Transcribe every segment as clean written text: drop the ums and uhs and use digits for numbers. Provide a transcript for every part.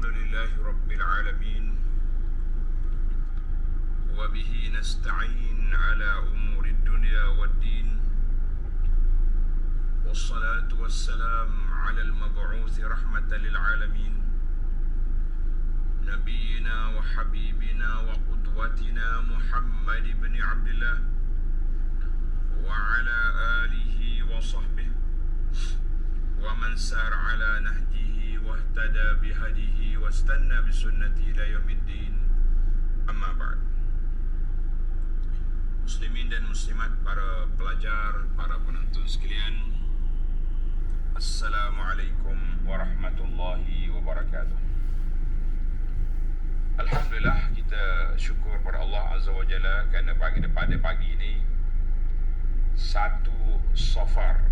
الحمد لله رب العالمين وبه نستعين على أمور الدنيا والدين والصلاة والسلام على المبعوث رحمة للعالمين نبينا وحبيبنا وقدوتنا محمد بن عبد الله وعلى آله وصحبه ومن سار على نهجه واهتدى بهديه واستنى بسنته إلى يوم الدين. Amma ba'd. Muslimin dan muslimat, para pelajar, para penonton sekalian, Assalamualaikum warahmatullahi wabarakatuh. Alhamdulillah, kita syukur pada Allah Azza wa Jalla kerana pada pagi ini 1 Safar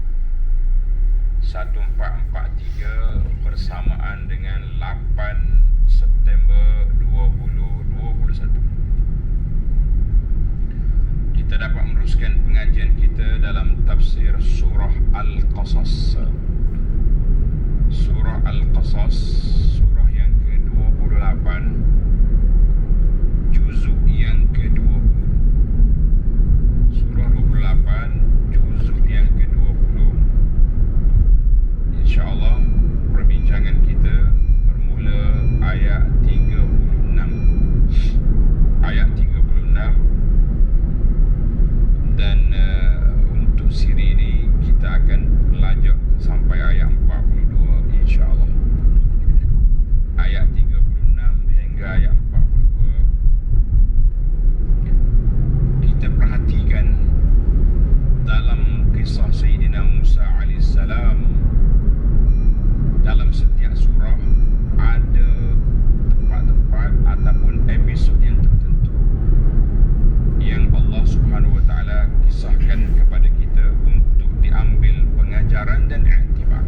1443 bersamaan dengan 8 September 2021. Kita dapat meneruskan pengajian kita dalam tafsir surah Al-Qasas. Surah Al-Qasas, surah yang ke-28, juzuk yang ke-20. Surah 28, juzuk yang ke-20. InsyaAllah perbincangan kita bermula ayat 36. Ayat 36. Dan untuk siri ini kita akan belajar sampai ayat 42 insyaAllah. Ayat 36 hingga ayat 42. Kita perhatikan dalam kisah Sayyidina Musa AS, dalam setiap surah ada tempat-tempat ataupun episod yang tertentu yang Allah Subhanahu wa taala kisahkan kepada kita untuk diambil pengajaran dan iktibar.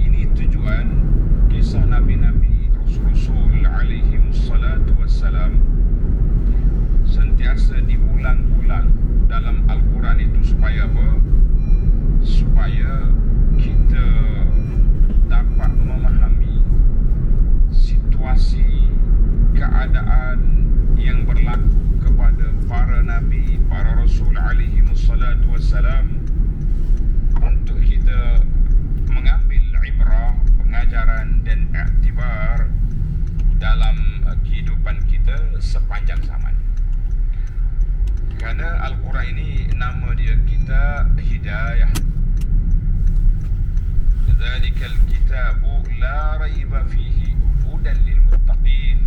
Ini tujuan kisah nabi-nabi, rasul-rasul alaihi wassalatu wassalam sentiasa diulang-ulang dalam Al-Quran itu supaya apa? Supaya kita dapat memahami situasi, keadaan yang berlaku kepada para nabi, para rasul alaihi wassalatu wassalam, untuk kita mengambil ibrah, pengajaran dan iktibar dalam kehidupan kita sepanjang zaman. Kerana Al-Quran ini nama dia kitab hidayah. Dzalikal kitabu la raiba fihi hudan lil muttaqin.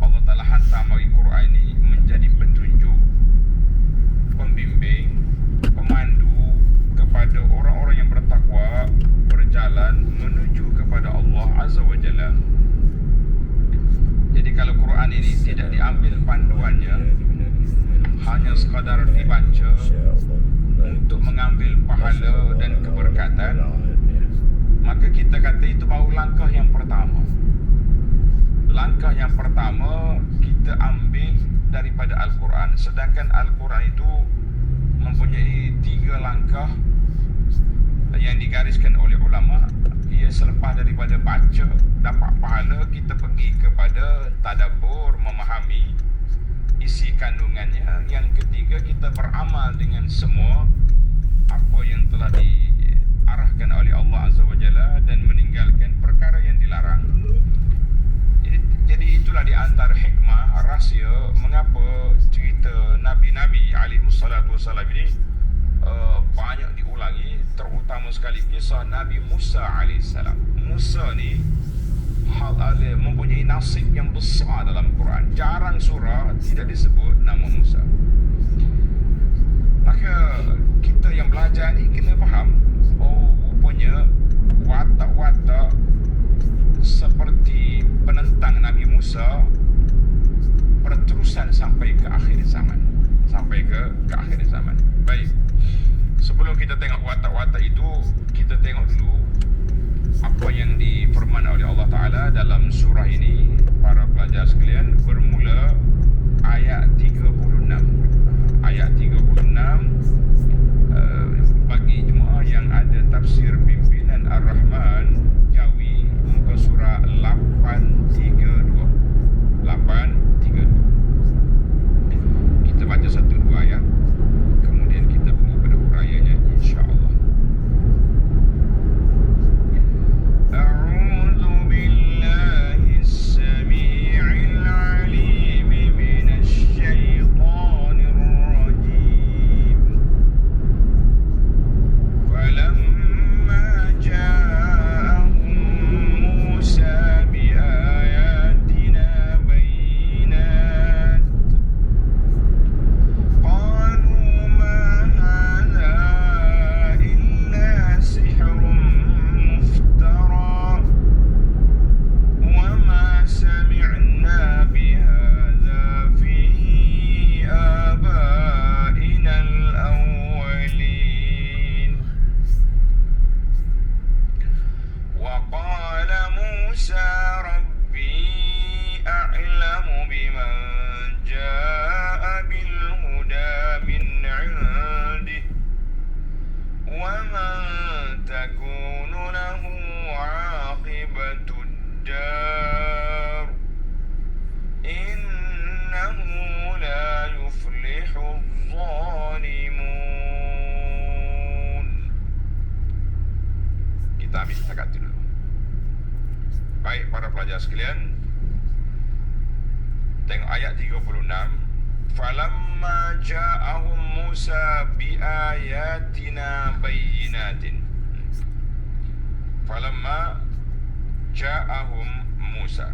Allah Taala hantar bagi Quran ini menjadi petunjuk, pembimbing, pemandu kepada orang-orang yang bertakwa berjalan menuju kepada Allah Azza wa Jalla. Jadi kalau Quran ini tidak diambil panduannya, hanya sekadar dibaca untuk mengambil pahala dan keberkatan, maka kita kata itu baru langkah yang pertama. Langkah yang pertama kita ambil daripada Al-Quran. Sedangkan Al-Quran itu mempunyai 3 langkah yang digariskan oleh ulama. Ia selepas daripada baca dapat pahala, kita pergi kepada tadabbur, memahami isi kandungannya. Yang ketiga, kita beramal dengan semua apa yang telah diarahkan oleh Allah Azza wa Jalla dan meninggalkan perkara yang dilarang. Jadi itulah di antara hikmah, rahsia mengapa cerita Nabi-Nabi alaihi wassalatu wassalam ini banyak diulangi, terutama sekali kisah Nabi Musa alaihissalam. Musa ni mempunyai nasib yang besar dalam Quran. Jarang surah tidak disebut nama Musa. Maka kita yang belajar ni kena faham, oh rupanya watak-watak seperti penentang Nabi Musa berterusan sampai ke akhir zaman. Sampai ke akhir zaman. Baik. Sebelum kita tengok watak-watak itu, kita tengok dulu apa yang difirman oleh Allah Ta'ala dalam surah ini. Para pelajar sekalian, bermula ayat 36. Ayat 36, bagi jemaah yang ada tafsir pimpinan Ar-Rahman Jawi, muka surah Baik para pelajar sekalian, tengok ayat 36. Falamma ja'ahum Musa biayatina bayyinatin. Falamma ja'ahum Musa.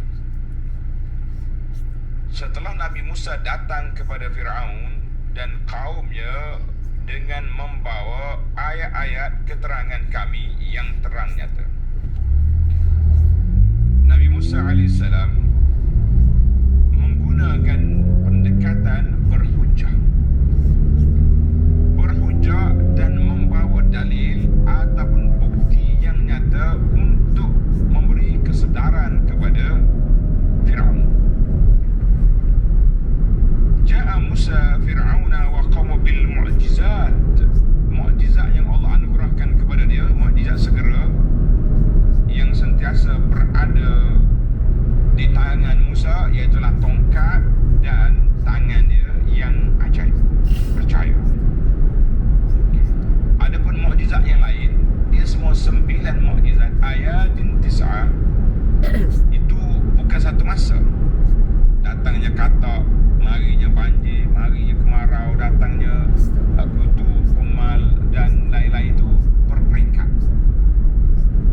Setelah Nabi Musa datang kepada Fir'aun dan kaumnya dengan membawa ayat-ayat keterangan kami yang terang nyata. Nabi Musa AS menggunakan pendekatan berhujah dan membawa dalil ataupun bukti yang nyata untuk memberi kesedaran kepada Fir'aun. Ja'a Musa Fir'auna wa qawmu bil mu'jizat. Mu'jizat yang Allah anugerahkan kepada dia, mu'jizat segera yang sentiasa berada di tangan Musa, iaitulah tongkat dan tangan dia yang ajaib. Percaya. Adapun mukjizat yang lain, dia semua 9 mukjizat, ayatin tis'ah. Itu bukan satu masa. Datangnya katak, marinya banjir, marinya kemarau, datangnya kutu, kumal dan lain-lain itu berperingkat.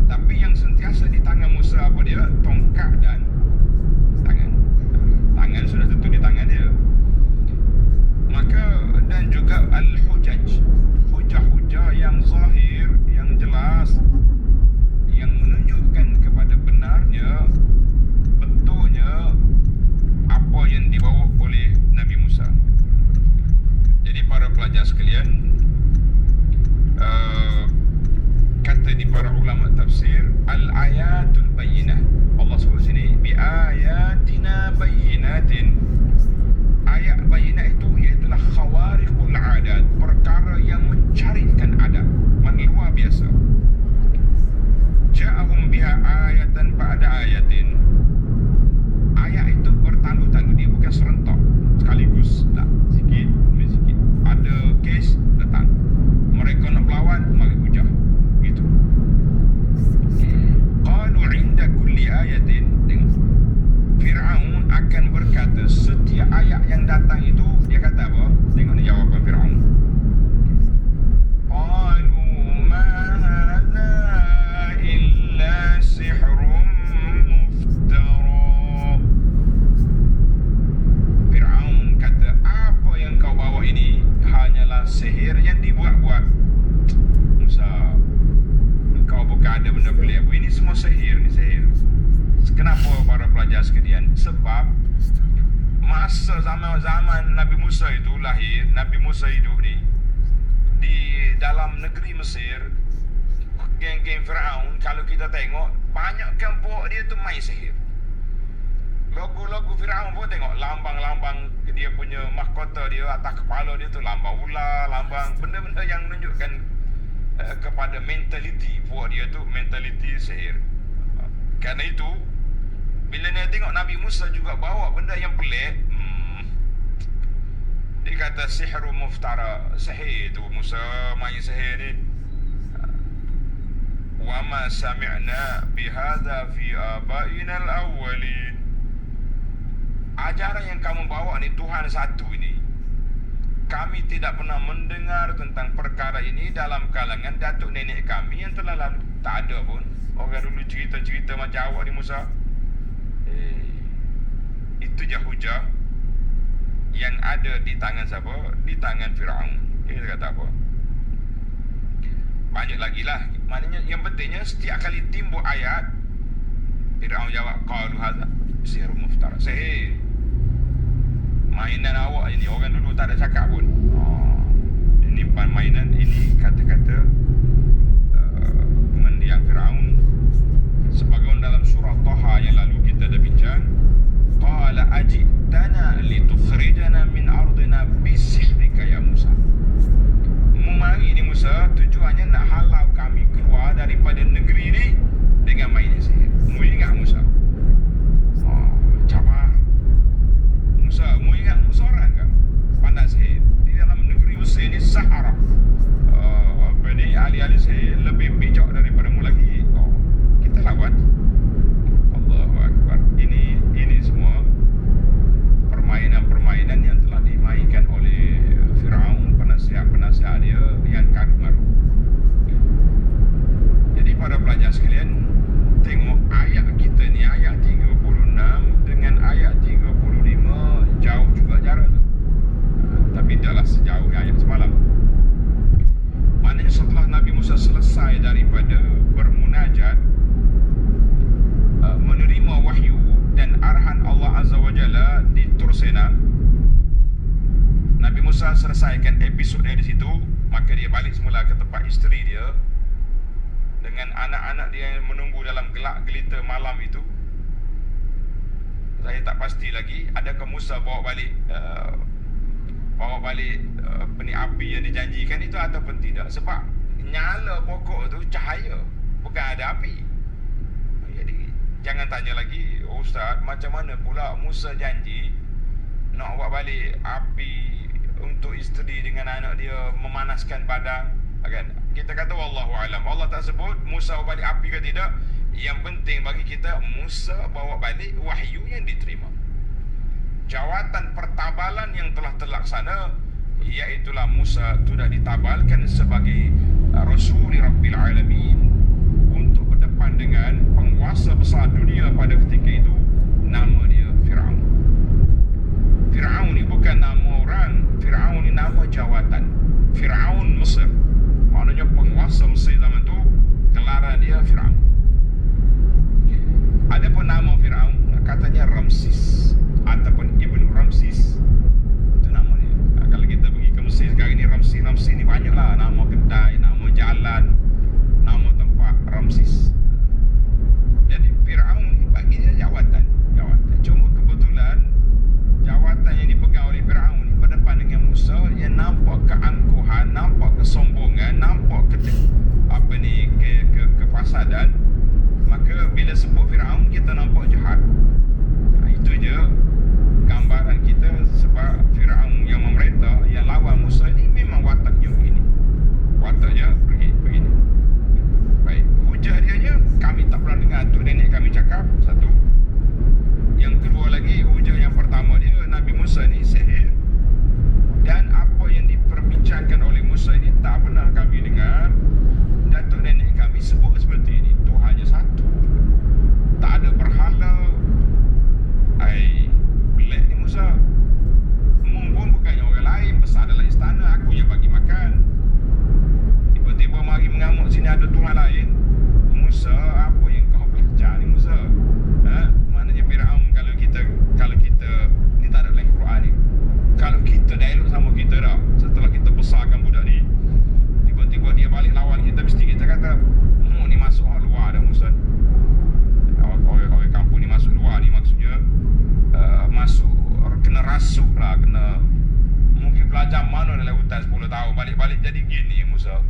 Tapi yang sentiasa di tangan Musa apa dia? Tongkat dan tangan. Tangan sudah tentu di tangan dia. Maka dan juga al-hujaj, hujah-hujah yang zahir, yang jelas, yang menunjukkan kepada benarnya, betulnya apa yang dibawa oleh Nabi Musa. Jadi para pelajar sekalian, kata di para ulama tafsir, al-ayatul bayyinah. Allah sebut sini bi ayatina bayyinatin. Ayat bayyinah itu iaitulah khawariqul adat, perkara yang mencarikan adat, luar biasa. Ja'ahum biha ayatan ba'da ayatin. Ayat itu bertalu-talu, dia bukan serentak sekaligus, tak, sikit demi sikit. Ada kes datang, mereka nak berlawan, mari hujah, gitu. Qalu 'inda kulli ayatin. Tengok, Fir'aun akan berkata setiap ayat yang datang itu, dia kata apa? Tengok ni jawapan Fir'aun. Qalu ma hadha illa sihrun muftara. Fir'aun kata, apa yang kau bawa ini hanyalah sihir yang dibuat-buat. Musa, kau bukan ada benda pelik apa, ini semua sihir, ni sihir. Kenapa para pelajar sekalian? Sebab masa zaman Nabi Musa itu lahir, Nabi Musa hidup ni di dalam negeri Mesir, geng-geng Fir'aun, kalau kita tengok, banyak kampung dia tu main sihir. Logo-logo Fir'aun pun tengok, lambang-lambang dia punya mahkota dia, atas kepala dia tu lambang ular, lambang benda-benda yang menunjukkan kepada mentaliti buat dia tu, mentaliti sihir. Kerana itu, bila dia tengok Nabi Musa juga bawa benda yang pelik, dia kata sihru muftara, sihir tu, Musa main sihir ni. Wa ma sami'na bihadha fi abaina al-awwalin. Ajaran yang kamu bawa ni, Tuhan satu ini, kami tidak pernah mendengar tentang perkara ini dalam kalangan datuk nenek kami yang telah lalu. Tak ada pun orang dulu cerita-cerita macam awak ni Musa. Itu je hujah yang ada di tangan siapa? Di tangan Fir'aun. Dia kata apa? Banyak lagi lah. Maknanya yang pentingnya setiap kali timbul ayat, Fir'aun jawab, qalu hadza sihrun muftara. Sihir, mainan awak ini. Orang dulu tak ada cakap pun. Ini bukan mainan, ini kata-kata mendiang Fir'aun. Sebagaimana dalam surah Taha yang lalu kita dah bincang, qala ajitana litukhrijana min ardina bisihrika ya Musa. Mari ni Musa, tujuannya nak halau kami keluar daripada negeri ni dengan main sihir. Mu ingat Musa? Cabar Musa, mu ingat Musa orang ke? Pandai sihir. Di dalam negeri Mesir ni Sahara, ahli-ahli sihir lebih bijak daripada mu lagi. Azza wa Jalla di Tur Sena. Nabi Musa selesaikan episodnya di situ, maka dia balik semula ke tempat isteri dia dengan anak-anak dia yang menunggu dalam gelak gelita malam itu. Saya tak pasti lagi adakah Musa bawa balik api yang dijanjikan itu ataupun tidak, sebab nyala pokok tu cahaya, bukan ada api. Jadi jangan tanya lagi, oh Ustaz, macam mana pula Musa janji nak bawa balik api untuk isteri dengan anak dia, memanaskan padang, kan? Kita kata wallahu alam, Allah tak sebut Musa bawa balik api ke tidak. Yang penting bagi kita, Musa bawa balik wahyu yang diterima. Jawatan pertabalan yang telah terlaksana, iaitulah Musa sudah ditabalkan sebagai Rasul Rabbil Alamin untuk berdepan dengan penguasa besar dunia pada ketika itu. Nama dia Fir'aun. Fir'aun ni bukan nama orang, Fir'aun ni nama jawatan. Fir'aun Mesir, maknanya penguasa Mesir zaman tu, gelaran dia Fir'aun. Adapun nama Fir'aun katanya Ramsis ataupun Ibnu Ramsis, itu nama dia. Kalau kita pergi ke Mesir sekarang ni, Ramsis ni banyaklah, nama kedai, nama jalan, nama tempat Ramsis. Jadi Fir'aun ni bagi dia jawatan. Cuma kebetulan jawatan yang dipegang oleh Fir'aun ni berdepan dengan Musa yang nampak keangkuhan, nampak kesombongan, nampak kefasadan. Maka bila sebut Fir'aun, kita nampak jahat. Itu je gambaran kita, sebab Fir'aun yang memerintah, yang lawan Musa ni memang wataknya begini. Wataknya begini. Baik, hujah dia je kami tak pernah dengar atuk nenek kami cakap, satu. Yang kedua lagi, hujah yang pertama dia, Nabi Musa ni sihir. Dan apa yang diperbincangkan oleh Musa ini tak pernah kami dengar datuk nenek kami sebut seperti ini. Tuhannya satu, tak ada berhala. Pelik ni Musa. Mumpun bukannya orang lain, besar dalam istana, aku yang bagi makan. Tiba-tiba mari mengamuk sini ada Tuhan lain. Musa, apa yang kau belajar ni Musa? Maknanya Fir'aun, kalau kita ni tak ada dalam Quran ni. Kalau kita dialog sama kita dah, setelah kita besarkan budak ni, tiba-tiba dia balik lawan kita, mesti kita kata, ni masuk orang luar dah Musa. Orang kampung ni masuk luar ni maksudnya masuk, kena rasuk lah, kena mungkin pelajar mana dalam hutan 10 tahun, balik-balik jadi gini Musa.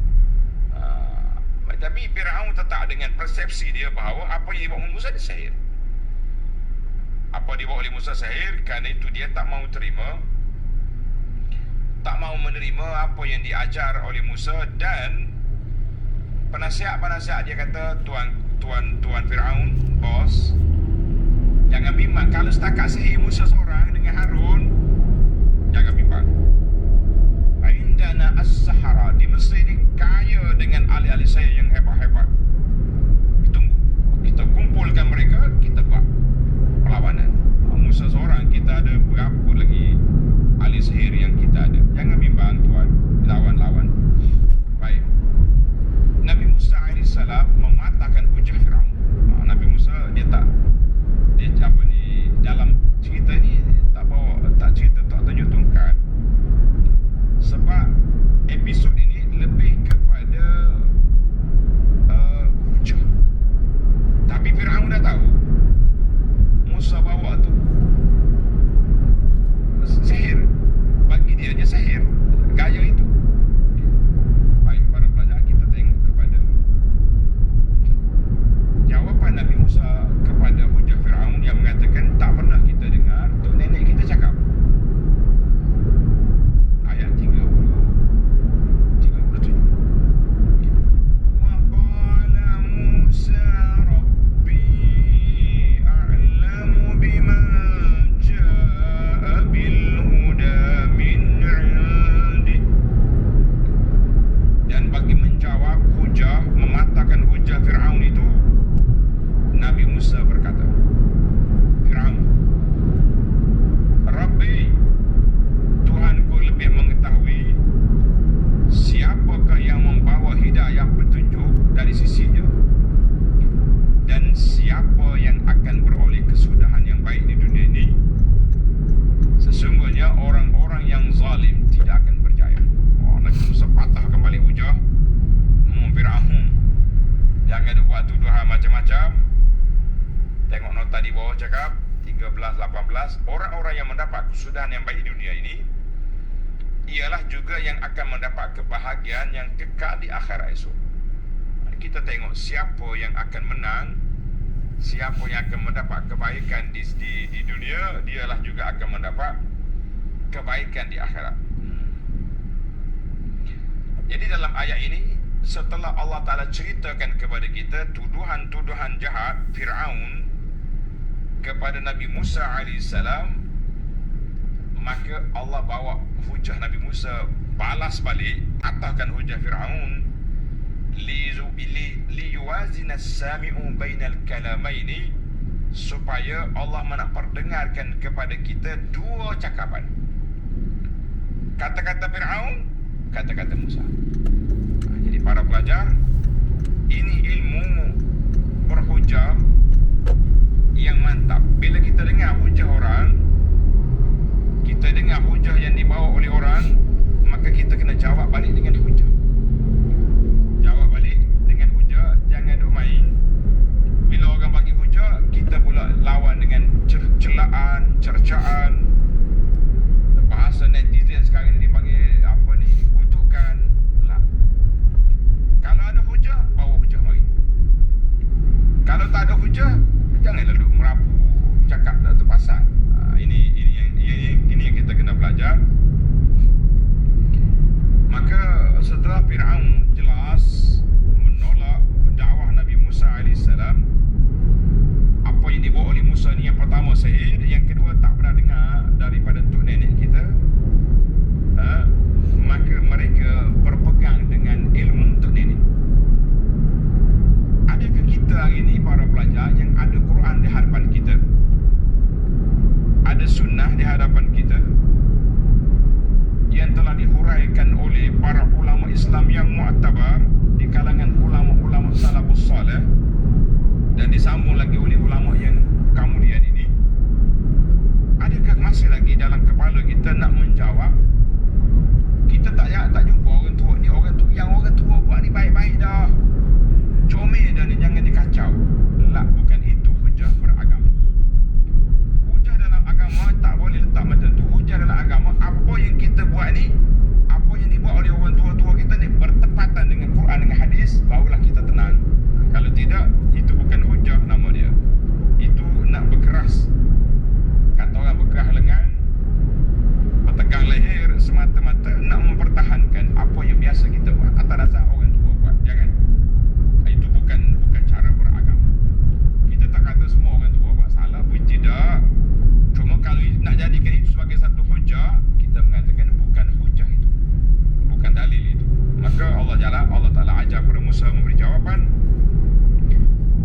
Tapi Fir'aun tetap dengan persepsi dia bahawa apa yang dibawa Musa dia sihir. Apa dibawa oleh Musa sihir, kerana itu dia tak mau terima, tak mau menerima apa yang diajar oleh Musa. Dan penasihat dia kata, Tuan Fir'aun, bos, jangan bimbang. Kalau setakat sihir Musa seorang dengan Harun, jangan bimbang. Indana as-sahara, di Mesir ini kaya dengan ahli-ahli sihir yang hebat-hebat. Tunggu, kita kumpulkan mereka, kita buat perlawanan. Musa seorang, kita ada berapa lagi ahli sihir yang kita ada. Jangan bimbang tuan, lawan. Baik, Nabi Musa AS mematahkan hujah Fir'aun. Nabi Musa dia dalam cerita ni tak bawa tadi bawah cakap 13-18, orang-orang yang mendapat kesudahan yang baik di dunia ini ialah juga yang akan mendapat kebahagiaan yang kekal di akhirat esok. Kita tengok siapa yang akan menang, siapa yang akan mendapat kebaikan di dunia, dialah juga akan mendapat kebaikan di akhirat. Jadi dalam ayat ini, setelah Allah Ta'ala ceritakan kepada kita tuduhan-tuduhan jahat Fir'aun kepada Nabi Musa AS, maka Allah bawa hujah Nabi Musa balas balik, patahkan hujah Fir'aun, liyuwazina as-sami'u bainal kalamaini, supaya Allah nak perdengarkan kepada kita dua cakapan, kata-kata Fir'aun, kata-kata Musa. Jadi para pelajar, ini ilmu berhujah yang mantap. Bila kita dengar hujah orang, kita dengar hujah yang dibawa oleh orang, maka kita kena jawab balik dengan hujah. Jawab balik dengan hujah, jangan duk main. Bila orang bagi hujah, kita pula lawan dengan celaan, cercaan. Bahasa netizen sekarang ni dipanggil apa ni, kutukan lah. Kalau ada hujah, bawa hujah mari. Kalau tak ada hujah, janganlah duk merapu cakap tak terpasang. Ini yang kita kena belajar. Maka setelah Fir'aun jelas menolak dakwah Nabi Musa AS, apa yang dibawa oleh Musa ni, yang pertama sihir, yang kedua tak pernah dengar daripada tok nenek kita, maka mereka berpegang dengan ilmu tok nenek. Adakah kita hari ini para pelajar yang ada Quran di hadapan kita, ada sunnah di hadapan kita yang telah dihuraikan oleh para ulama Islam yang mu'tabar di kalangan ulama-ulama salafus salih dan disambung lagi oleh ulama yang kemudian ini? Adakah masih lagi dalam kepala kita nak menjawab? Kita tak jumpa orang tua ni, orang tua buat ni baik-baik dah, comel dah ni, jangan dikacau. Lah, bukan itu hujah beragama. Hujah dalam agama tak boleh letak macam tu. Hujah dalam agama, apa yang kita buat ni, apa yang dibuat oleh orang tua-tua kita ni bertepatan dengan Quran, dengan hadis, barulah kita tenang. Kalau tidak, itu bukan hujah nama dia. Itu nak berkeras. Kata orang, berkerah lengan, bertegang leher, semata-mata nak mempertahankan apa yang biasa kita buat atas dasar orang tua buat. Jangan. Itu bukan cara beragama. Kita tak kata semua orang tua buat salah, pun tidak. Cuma kalau nak jadikan itu sebagai satu hujah, kita mengatakan bukan hujah itu, bukan dalil itu. Maka Allah Ta'ala ajar kepada Musa memberi jawapan.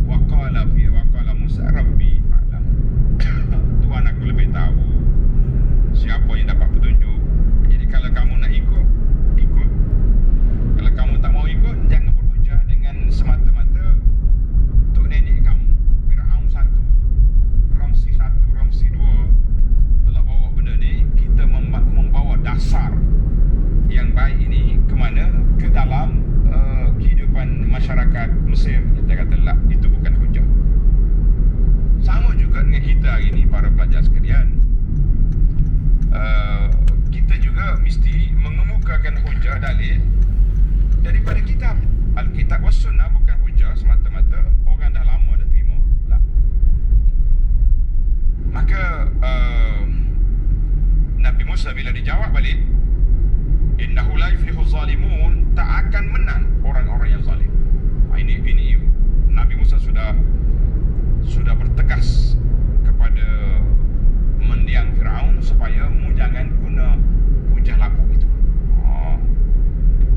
Waqala Musa Rabbi a'lam. Tuhan aku lebih tahu siapa yang dapat petunjuk. Jadi kalau kamu nak ikut. Kalau kamu tak mau ikut, jangan berhujah dengan semata-mata tok nenek kamu, Fir'aun 1, Ramsi 1, Ramsi 2 telah bawa benda ni. Kita membawa dasar yang baik ini ke mana? Ke dalam kehidupan masyarakat Mesir. Kita kata lah, itu bukan hujah. Sama juga dengan kita hari ini para pelajar sekalian. Kita juga mesti mengemukakan hujah dalil daripada kitab. Alkitab was sunnah bukan hujah semata-mata orang dah lama dah terima lah. Maka Nabi Musa bila dijawab balik, innahu la yuflihu zalimun, tak akan menang orang-orang yang zalim. Ini Nabi Musa sudah bertegas kepada mendiang Fir'aun supaya mu jangan guna hujah lapuk itu.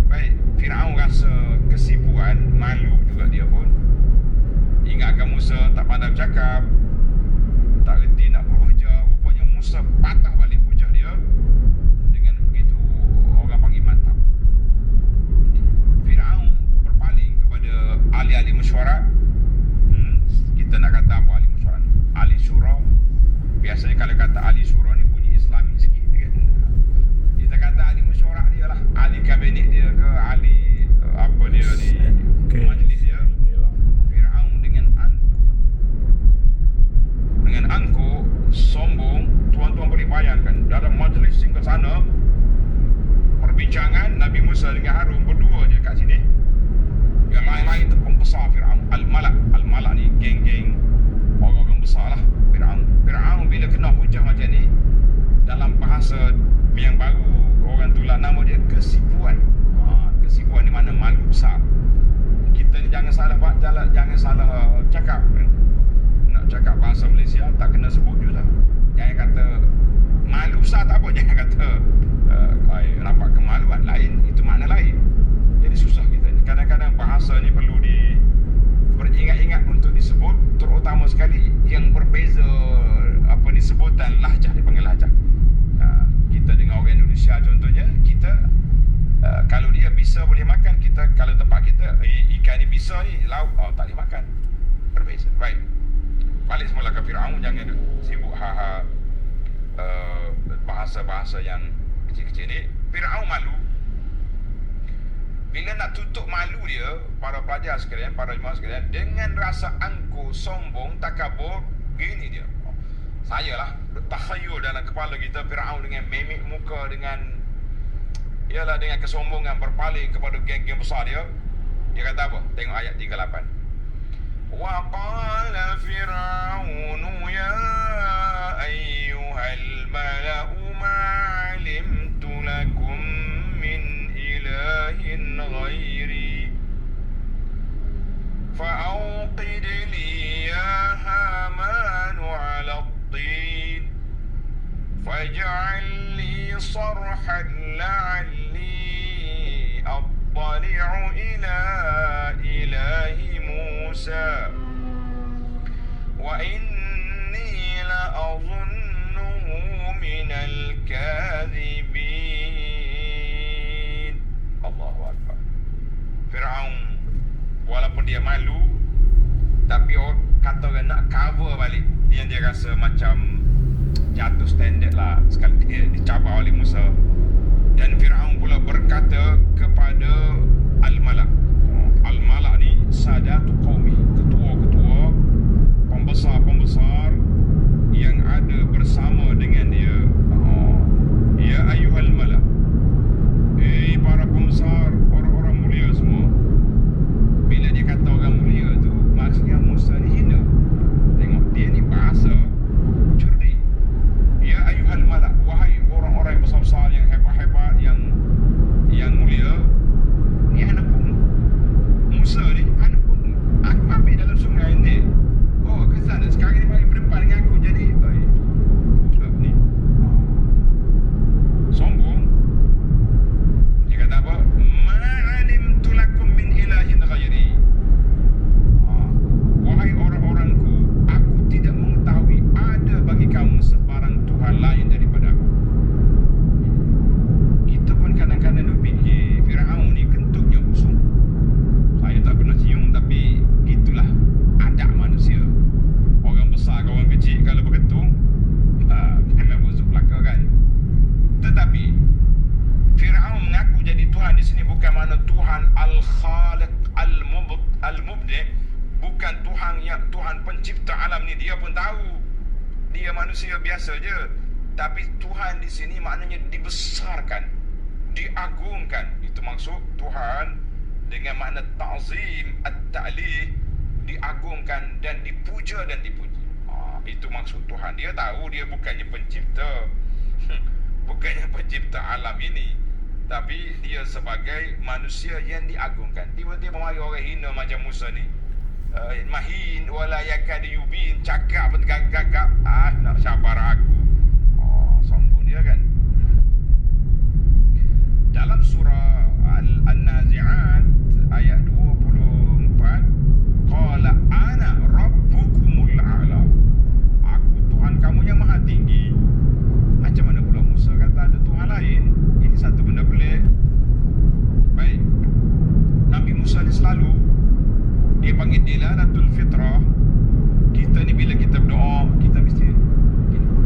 Baik, Fir'aun rasa kesibuan, malu juga dia pun. Ingatkan Musa tak pandai bercakap, tak reti nak berhujah. Rupanya Musa patah balik hujah dia dengan begitu orang panggil mantap. Fir'aun berpaling kepada ahli-ahli mesyuarat. Kita nak kata apa ahli mesyuarat? Ahli syura. Biasanya kalau kata ahli syura ni bunyi Islami sikit kan. Kita kata ahli mesyuarat dia lah, ahli kabinet dia ke, ahli apa dia ni, majlis dia. Fir'aun dengan angkuh bayangkan dalam majlis singkat sana, perbincangan Nabi Musa dengan Harun berdua je kat sini. Yang lain-lain tu pembesar Fir'aun. Al-Malak ni geng-geng orang-orang besar lah Fir'aun. Fir'aun bila kena hujah macam ni, dalam bahasa yang baru orang tulah nama dia kesibuan. Kesibuan ni mana malu besar. Kita ni jangan salah cakap. Nak cakap bahasa Malaysia tak kena sebut je lah. Jangan kata malu besar tak apa, jangan kata nampak kemaluan lain, itu makna lain. Jadi susah kita ni. Kadang-kadang bahasa ni perlu beringat-ingat untuk disebut, terutama sekali yang berbeza sebutan lahjah, dipanggil lahjah. Kita dengan orang Indonesia contohnya, kita kalau dia bisa boleh makan, kita kalau tempat kita ikan ni bisa ni lauk, tak boleh makan. Berbeza. Baik, balik semula ke Fir'aun. Jangan sibuk bahasa-bahasa yang kecil-kecil ni. Fir'aun malu. Bila nak tutup malu dia, para pelajar sekalian, para jemaah sekalian, dengan rasa angkuh, sombong, takabur, gini dia. Saya lah takhayul dalam kepala kita Fir'aun dengan mimik muka, dengan kesombongan berpaling kepada geng-geng besar dia. Dia kata apa? Tengok ayat 38. Wa qala Fir'aun ya ayyuhal mala'u ma 'alimtu lakum min ilahin ghairi fa'awqid li ya hamanu 'ala الطين فاجعل لي صرحا لعلي أطلع إلى إله موسى وإني لأظنه من الكاذبين. الله أكبر. Fir'aun walaupun dia malu, tapi kata orang nak cover balik, yang dia rasa macam jatuh standard lah sekali dia dicabar oleh Musa. Dan Fir'aun pula berkata kepada Al-Malak. Al-Malak ni sadatu qaumi, ketua-ketua, pembesar-pembesar yang ada bersama dengan dia. Ya ayyuhal malak, para pembesar, orang-orang mulia semua. Bila dia kata orang mulia tu, maksudnya Musa ni hina. Tengok dia ni bahasa cerdik. Ya ayyuhal malak, wahai orang-orang yang besar-besar, yang hebat-hebat, yang mulia. Ni anak pun Musa ni anak pun aku ambil dalam sungai ni. Oh ke sana, sekarang ni mari berdepan dengan aku. Jadi sebab ni sombong. Dia kata apa? Ma'alimtu lakum min ilahin ghairi. Wahai orang-orangku, aku tidak mengetahui ada bagi kamu sebarang Tuhan lain daripada aku. Kita pun kadang-kadang duk fikir Fir'aun ni kentutnya busuk. Saya tak pernah cium, tapi itulah adab manusia. Orang besar ke orang kecil kalau berketung, memang busuk belaka kan. Tetapi Fir'aun mengaku jadi Tuhan di sini bukan makna Tuhan Al-Khaliq Al-Mubdi', bukan Tuhan pencipta alam ni. Dia pun tahu dia manusia biasa je. Tapi Tuhan di sini maknanya dibesarkan, diagungkan. Itu maksud Tuhan dengan makna ta'zim, at-ta'lih, diagungkan dan dipuja dan dipuji. Itu maksud Tuhan. Dia tahu dia bukannya pencipta bukannya pencipta alam ini, tapi dia sebagai manusia yang diagungkan. Tiba-tiba mari orang hina macam Musa ni, mahin wala yakad yubin, cakap pun gagap, nak sabar aku. Sombong dia kan. Dalam surah An-Nazi'at ayat 24, qala ana rabbukumul a'la, aku Tuhan kamu yang maha tinggi. Macam mana pula Musa kata ada Tuhan lain? Ini satu benda pelik. Baik, Nabi Musa ni selalu dia panggil dilalatul fitrah. Kita ni bila kita berdoa, kita mesti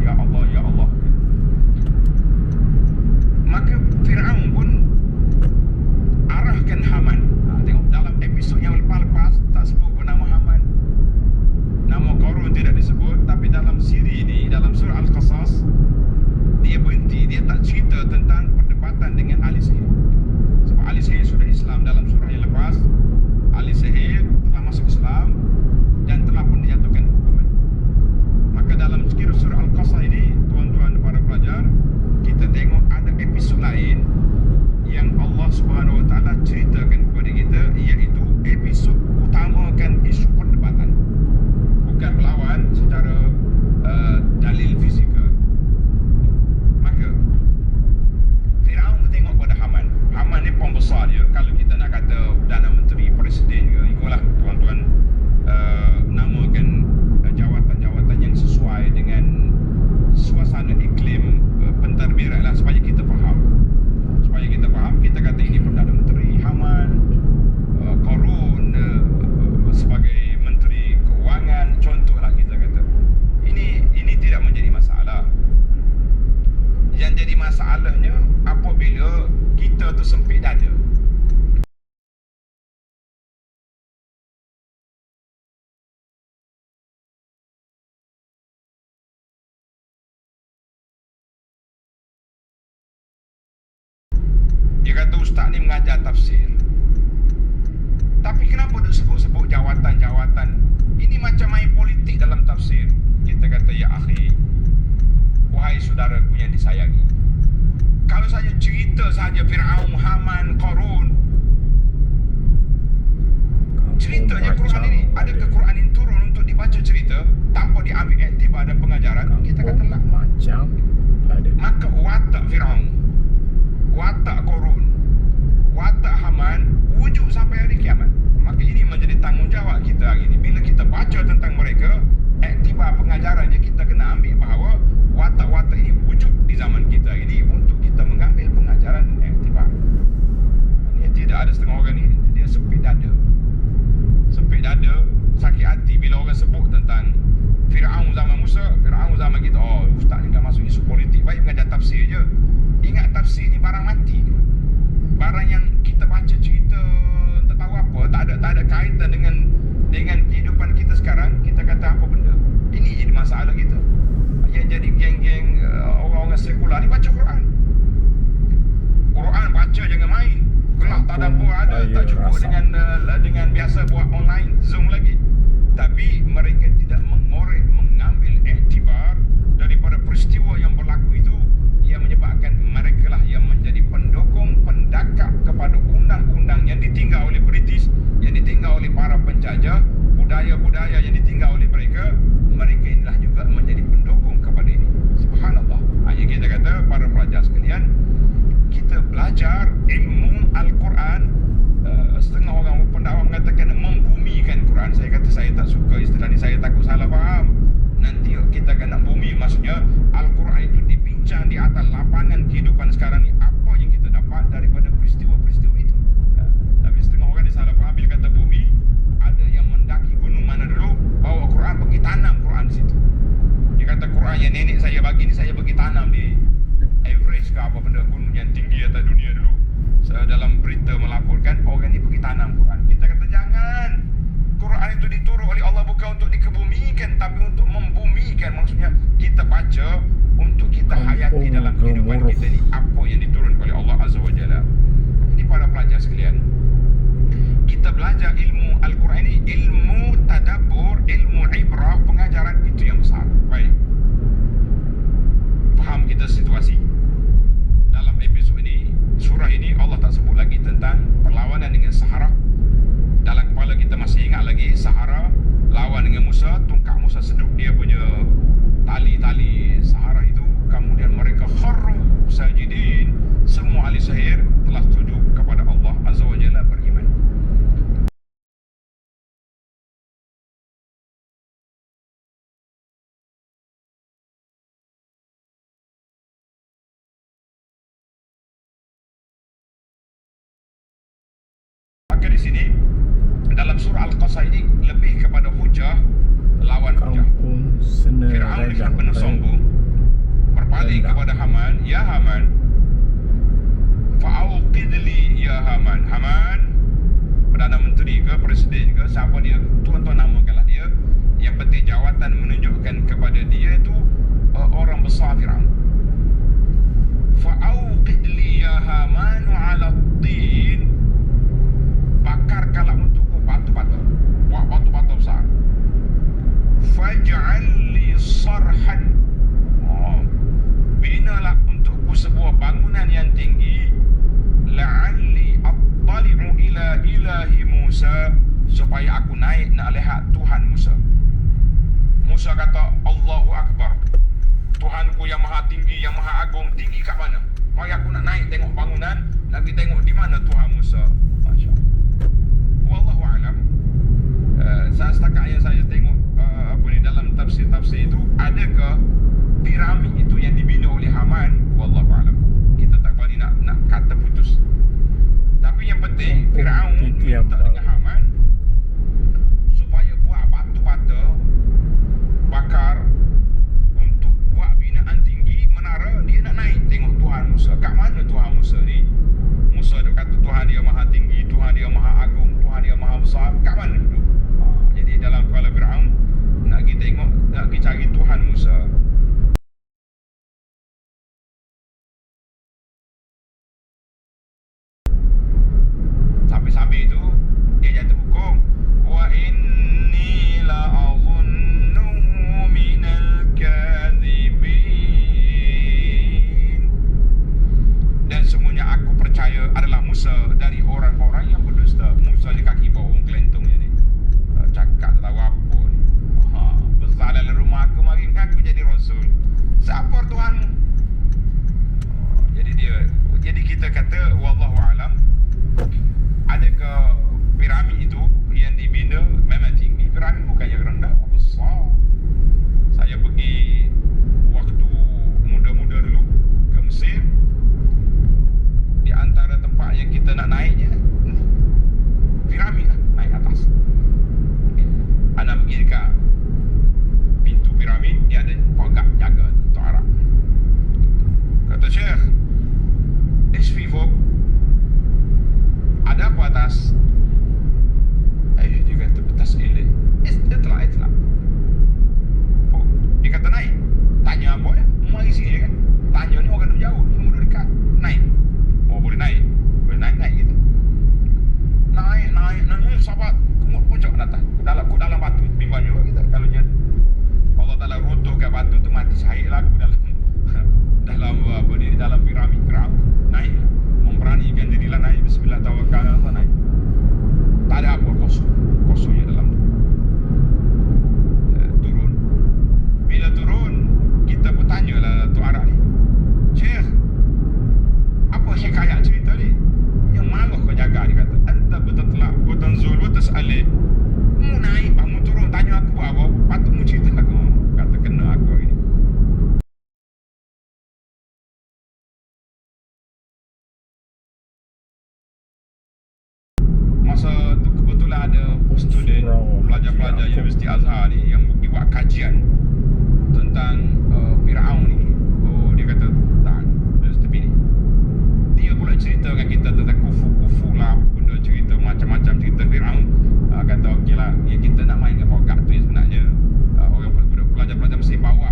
ya Allah, ya Allah. Maka Fir'aun pun arahkan Haman. Tengok dalam episod yang lepas-lepas tak sebut pun nama Haman. kata ustaz ni mengajar tafsir. Tapi kenapa duk sebut-sebut jawatan-jawatan? Ini macam main politik dalam tafsir. Kita kata, ya akhi, wahai saudaraku yang disayangi, kalau saja cerita saja Fir'aun, Haman, Qarun, ceritanya Quran ini, adakah Quran ini turun untuk dibaca cerita tanpa diambil iktibar dan pengajaran? Kita kata tak. Macam ada. Maka watak Fir'aun, watak Qarun, watak Haman wujud sampai hari kiamat. Maka ini menjadi tanggungjawab kita hari ini. Bila kita baca tentang mereka, iktibar pengajarannya kita kena ambil bahawa watak-watak ini wujud di zaman kita ini untuk kita mengambil pengajaran dan iktibar. Ini tidak ada setengah orang ni, dia sempit dada. Sempit dada, sakit hati bila orang sebut tentang Fir'aun zaman Musa, Fir'aun zaman kita. Oh, ustaz ni dah masuk isu politik, baik mengajar tafsir je. Ingat tafsir ni barang mati ke? Barang yang kita baca cerita tak tahu apa, tak ada kaitan dengan kehidupan kita sekarang. Kita kata apa benda? Ini jadi masalah kita. Yang jadi geng-geng orang-orang sekular ni baca Quran. Quran baca, jangan main. Kelas tadabbur ada, tak cukup dengan biasa buat online Zoom lagi. Tapi mereka tidak mengorek, mengambil iktibar daripada peristiwa yang berlaku itu, yang menyebabkan mereka lah yang menjadi pendukung, pendakap kepada undang-undang yang ditinggal oleh British, yang ditinggal oleh para penjajah, budaya-budaya yang ditinggal oleh mereka. Mereka inilah juga menjadi pendukung kepada ini. Subhanallah. Hanya kita kata, para pelajar sekalian, kita belajar ilmu Al-Quran. Setengah orang pendakwa mengatakan membumikan Quran. Saya kata saya tak suka istilah ni, saya takut salah faham. Nanti kita akan nak bumi, maksudnya Al-Quran itu dibincang di atas lapangan kehidupan sekarang ni, apa yang kita dapat daripada peristiwa-peristiwa itu. Tapi setengah orang dia salah faham bila kata bumi. Ada yang mendaki gunung mana dulu, bawa Quran pergi tanam Quran di situ. Dia kata Quran yang nenek saya bagi ni, saya pergi tanam di Everest ke apa benda, gunung yang tinggi atas dunia dulu. Dalam berita melaporkan orang ni pergi tanam Quran. Kita kata jangan. Quran itu diturun oleh Allah bukan untuk dikebumikan, tapi untuk membumikan. Maksudnya kita baca untuk kita hayati dalam kehidupan kita ni apa yang diturunkan oleh Allah Azza wa Jalla. Ini para pelajar sekalian, kita belajar ilmu Al-Quran ini, ilmu tadabbur, ilmu ibrah, pengajaran itu yang besar. Baik, faham kita situasi. Dalam episod ini, surah ini, Allah tak sebut lagi tentang perlawanan dengan Sahara. Dalam kepala kita masih ingat lagi Sahara lawan dengan Musa, tungkak Musa seduk dia punya tali-tali Sahara itu. Kemudian mereka kharru sajidin. Semua ahli sihir telah sujud kepada Allah Azza wa Jalla, beriman. Maka di sini dalam surah Al-Qasas ini lebih kepada hujah lawan hujah. Fir'aun dengan penuh sombong berpaling kepada Haman. Ya Haman, fa'auqid li ya Haman. Haman, Perdana Menteri ke, Presiden ke, siapa dia, tuan-tuan namakanlah dia. Yang penting jawatan menunjukkan kepada dia itu orang besar Fir'aun. Fa'auqid li ya Haman ala tin. Bakarkanlah untukku batu-batu, buat batu-batu besar. Faj'al li sarhan. Binalah untukku sebuah bangunan yang tinggi. La'alli attali'u ila ilahi Musa, supaya aku naik nak lihat Tuhan Musa. Musa kata, Allahu Akbar, Tuhanku yang maha tinggi, yang maha agung, tinggi kat mana? Mari aku nak naik tengok bangunan, nak pergi tengok di mana Tuhan Musa. Masya Allah. Wallahu a'lam. Setakat yang saya tengok dalam tafsir-tafsir itu, adakah piramid itu yang dibina oleh Haman? Wallahu a'lam. Kita tak berani nak kata putus. Tapi yang penting Fir'aun minta dengan Haman supaya buat batu bata bakar untuk buat binaan tinggi menara. Dia nak naik tengok Tuhan Musa. Kat mana Tuhan Musa ni? Musa duk kata Tuhan dia maha tinggi, Tuhan dia maha agung, Tuhan dia maha besar. Kat mana duduk? Jadi dalam kepala Fir'aun nak pergi tengok, nak pergi cari Tuhan Musa. Rasul. Siapa Tuhanmu? Jadi kita kata wallahu alam, adakah piramid itu yang dibina memang tinggi? Piramid bukan yang rendah, besar. Saya pergi waktu muda-muda dulu ke Mesir. Di antara tempat yang kita nak naiknya piramid lah, naik atas. Anak pergi dekat pintu piramid, dia ada pegak jaga tu Arab. Kata Syekh, isfi fok, ada apa atas? Dia kata betas eleh. Itla. Fok, dia kata naik. Tanya apa ya? Mari sini kan. Tanya ni orang duduk jauh, ni orang duduk dekat. Naik. Oh boleh naik. Boleh naik gitu. Naik. Sahabat kumut puncak atas. Ke dalam batu bimbang juga kita. Kalau Allah Taala runtuh kat batu tu mati syahid lah aku dalam berdiri dalam piramid Firaun. Naik. Memberanikan dirilah naik. Bismillah tawakal Allah naik. Tak ada apa, kosongnya dalam tu. Turun. Bila turun, kita pun tanyalah Tok Arab ni, Syekh, apa hikayat cerita ni? Yang malah kau jaga, dia kata. Anta betatla wa tanzul wa tas'ali. Mu naik, mu turun, tanya aku buat apa? Patutmu cerita aku. Kata kena aku ini. Masa tu kebetulan ada student, pelajar-pelajar Universiti Azhar ni yang pergi buat kajian tentang Firaun ni. Oh, dia kata tak, tepi ni. Dia pula cerita dengan kita tentang kufu lah, benda cerita macam-macam cerita Firaun. Kata okeylah, ya kita nak main dengan pokok tu sebenarnya. Orang pelajar-pelajar mesti bawa.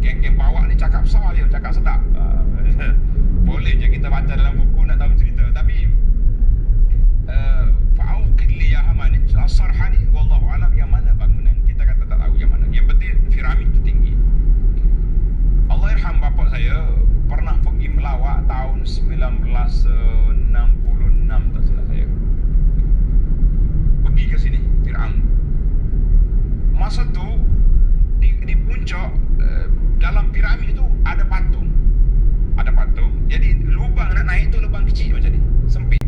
Geng-geng bawa ni cakap besar dia, cakap sedap. Boleh je kita baca dalam buku nak tahu cerita, tapi fa'auqid li ya Haman as-sarhani wallahu alam yang mana bangunan. Kita kata tak tahu yang mana. Yang penting piramid tu tinggi. Allah irham bapak saya pernah pergi melawat tahun 1966 tak salah saya. Pergi ke sini, Firaun. Masa tu di puncak dalam piramid tu ada patung. Ada patung. Jadi lubang nak naik tu lubang kecil macam ni, sempit.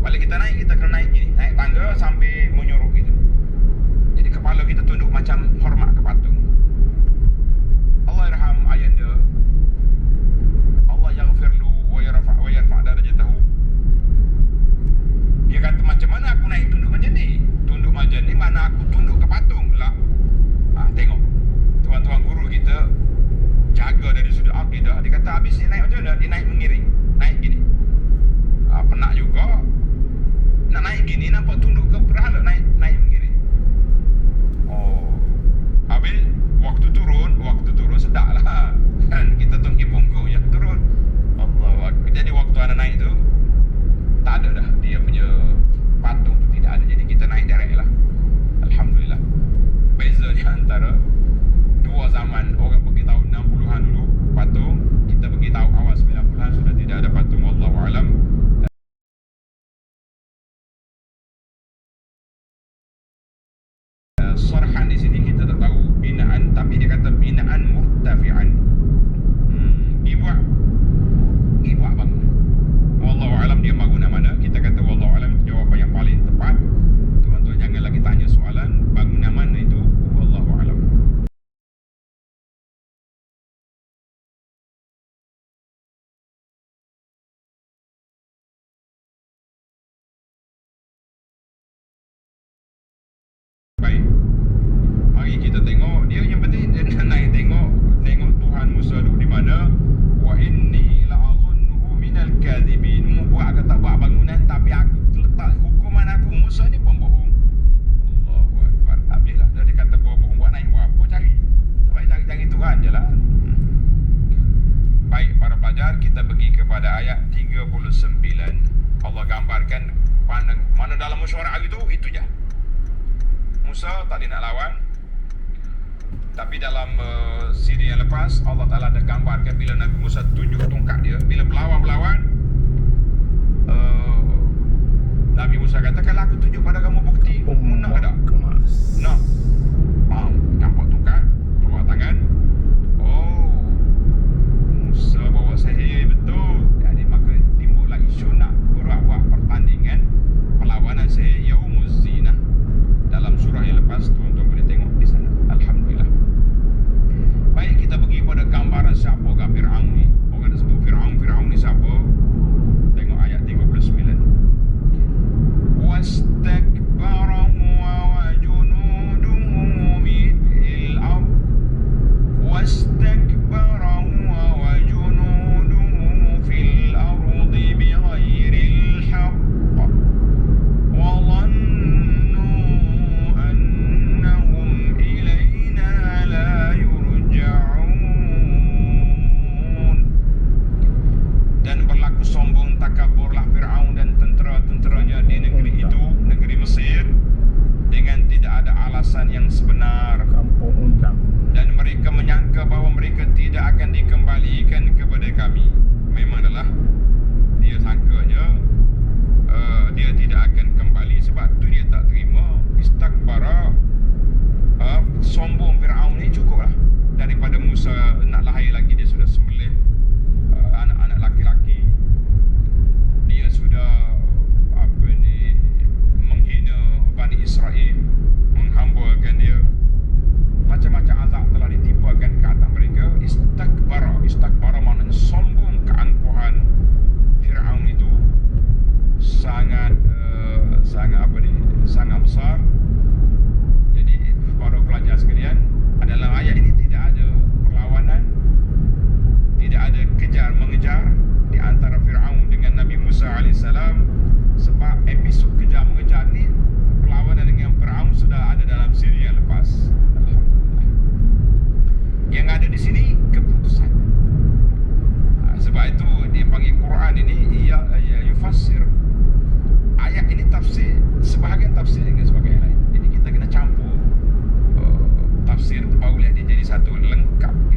Bila kita naik, kita kena naik gini. Naik tangga sambil menyorok gitu. Jadi kepala kita tunduk macam hormat ke patung. Allah irham ayanda. Allah yaghfir lu wa yarfa' darajatahu. Dia kata macam mana aku naik tunduk macam ni? Tunduk macam ni mana aku tunduk ke patung? Lah. Tengok. Tuan-tuan guru kita jaga dari sudut akidah. Dia kata habis ni naik macam mana? Dia naik mengiring. Naik gini. Penat juga. Nak naik gini nampak tunduk ke berhala, naik mengiring. Oh, habis waktu turun sedap lah kan, kita tunggu punggung yang turun. Allah. Jadi waktu anak naik tu tak ada dah dia punya patung tu, tidak ada. Jadi kita naik direct lah. Alhamdulillah. Beza di antara dua zaman. Orang pergi tahun 60-an dulu patung, kita pergi tahun awal 90-an sudah tidak ada patung. Wallahu alam. Sarhan di sini kita tak tahu binaan, tapi dia kata binaan murtafi'an. Dibuat bangunan. Wallahu alam dia bangunan mana? Kita kata wallahu alam jawapan yang paling tepat. Tuan-tuan jangan lagi tanya soalan bangunan mana itu. Wallahu alam. Baik. Mari kita tengok dia, yang penting dia naik tengok Tuhan Musa duduk di mana. Wa inni la'azunnuhu minal kadhibin. Mu buat kata buat bangunan, tapi aku letak hukuman aku Musa ni pembohong. Allahu akbar. Habislah dia kata bohong, buat naik buat apa cari. Terbaik cari Tuhan je lah. Baik para pelajar, kita pergi kepada ayat 39. Allah gambarkan mana dalam mesyuarat itu je. Musa tak dia nak lawan. Tapi dalam siri yang lepas Allah Ta'ala ada gambarkan bila Nabi Musa tunjuk tongkat dia, bila berlawan Nabi Musa kata, kalau aku tunjuk pada kamu bukti, kamu nak tak? Nak. Nampak tongkat, keluar tangan.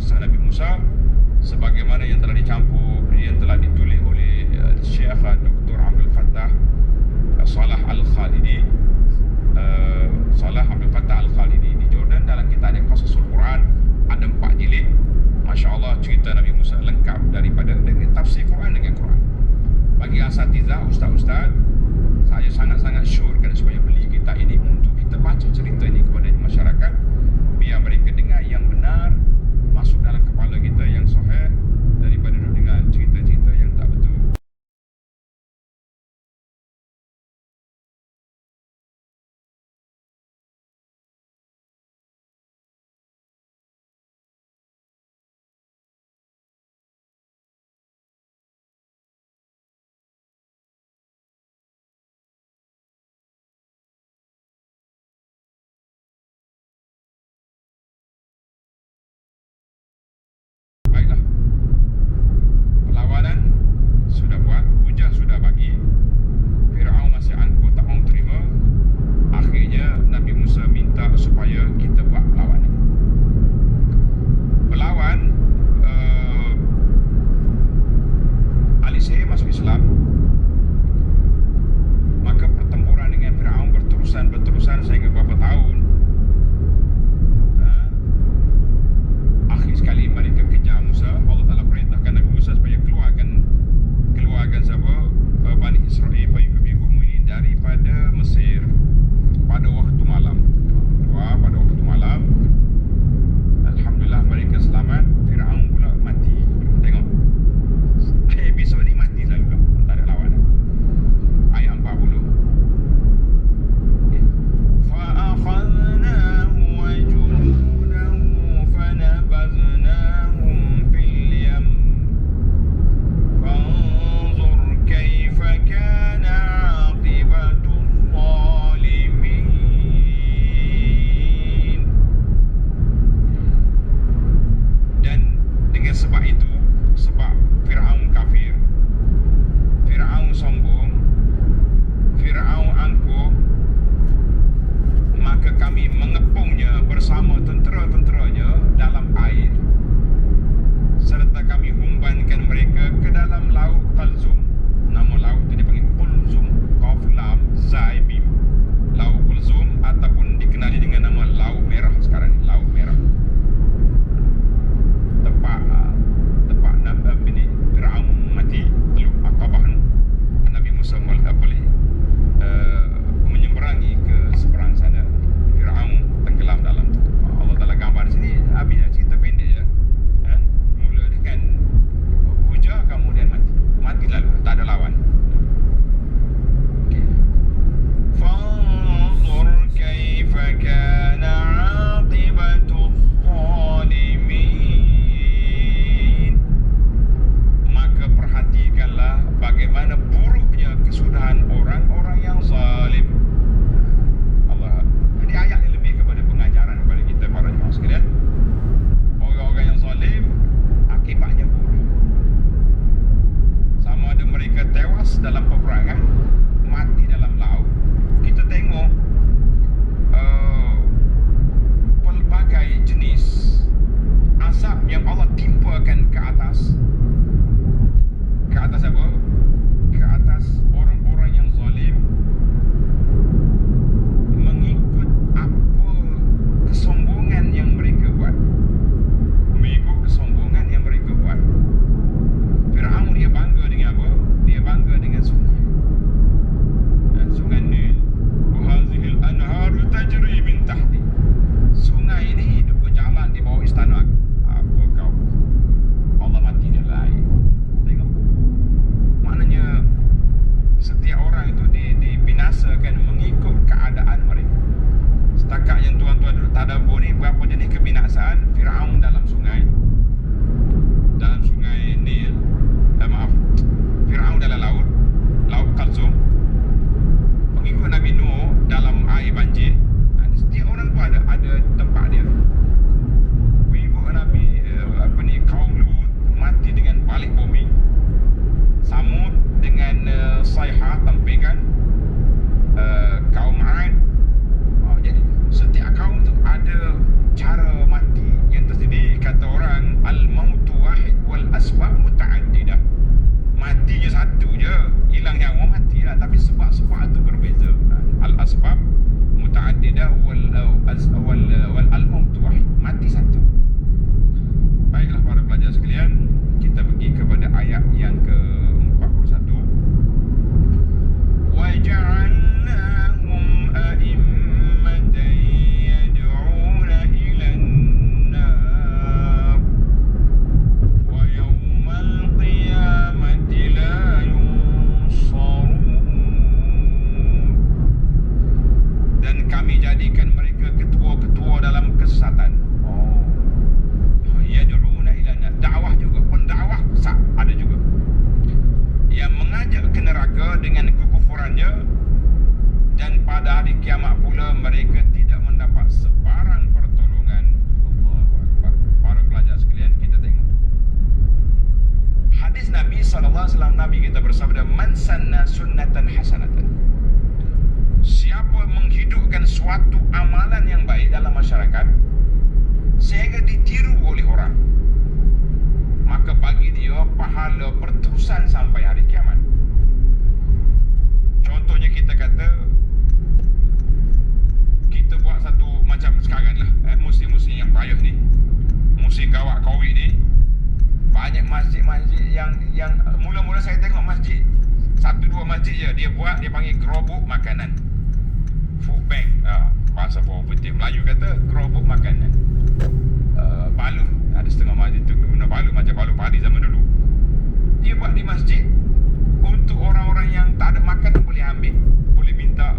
kisah Nabi Musa sebagaimana yang telah ditulis oleh Syekh Dr. Abdul Fattah Salah Al-Khalidi di Jordan. Dalam kitab Qasasul Quran ada 4 jilid. Masya Allah, cerita Nabi Musa lengkap daripada dengan tafsir Quran dengan Quran. Bagi asatizah, ustaz-ustaz, saya sangat-sangat syorkan supaya beli kitab ini untuk kita baca cerita ini kepada masyarakat, biar mereka dengar yang benar, masuk dalam kepala kita yang sahih, daripada dengar cerita-cerita yang tak betul. al-mautu wahid wal asbab muta'addidah. Matinya satu je, hilang nyawa mati lah, tapi sebab-sebab itu berbeza. Al-asbab muta'addidah wal al-mautu wahid, mati satu. Baiklah para pelajar sekalian, kita pergi kepada ayat yang ke-41. Wa ja'alnahum a'immatan yad'una ilan nar wa yawmal qiyamati la yunsarun. Dan kami jadikan mereka ketua-ketua dalam kesesatan. Yad'una ila nar, dakwah juga, pendakwah ada juga yang mengajak ke neraka dengan kekufurannya, dan pada hari kiamat pula mereka tidak mendapat sebarang pertolongan. Allahu Akbar. Para pelajar sekalian, kita tengok hadis Nabi SAW. Nabi kita bersabda, man sanna sunnatan hasanatan, siapa menghidupkan suatu amalan yang baik dalam masyarakat sehingga ditiru oleh orang, maka bagi dia pahala perterusan sampai hari kiamat. Contohnya kita kata, kita buat satu macam sekarang lah, musim-musim yang payah ni, musim gawat Covid ni, banyak masjid-masjid yang mula-mula saya tengok masjid, 1-2 masjid je dia buat, dia panggil gerobok makanan, food bank, bahasa property Melayu kata gerobok makanan. Balut, ada setengah masjid tu guna balut macam balut padi zaman dulu. Dia buat di masjid untuk orang-orang yang tak ada makanan boleh ambil, boleh minta.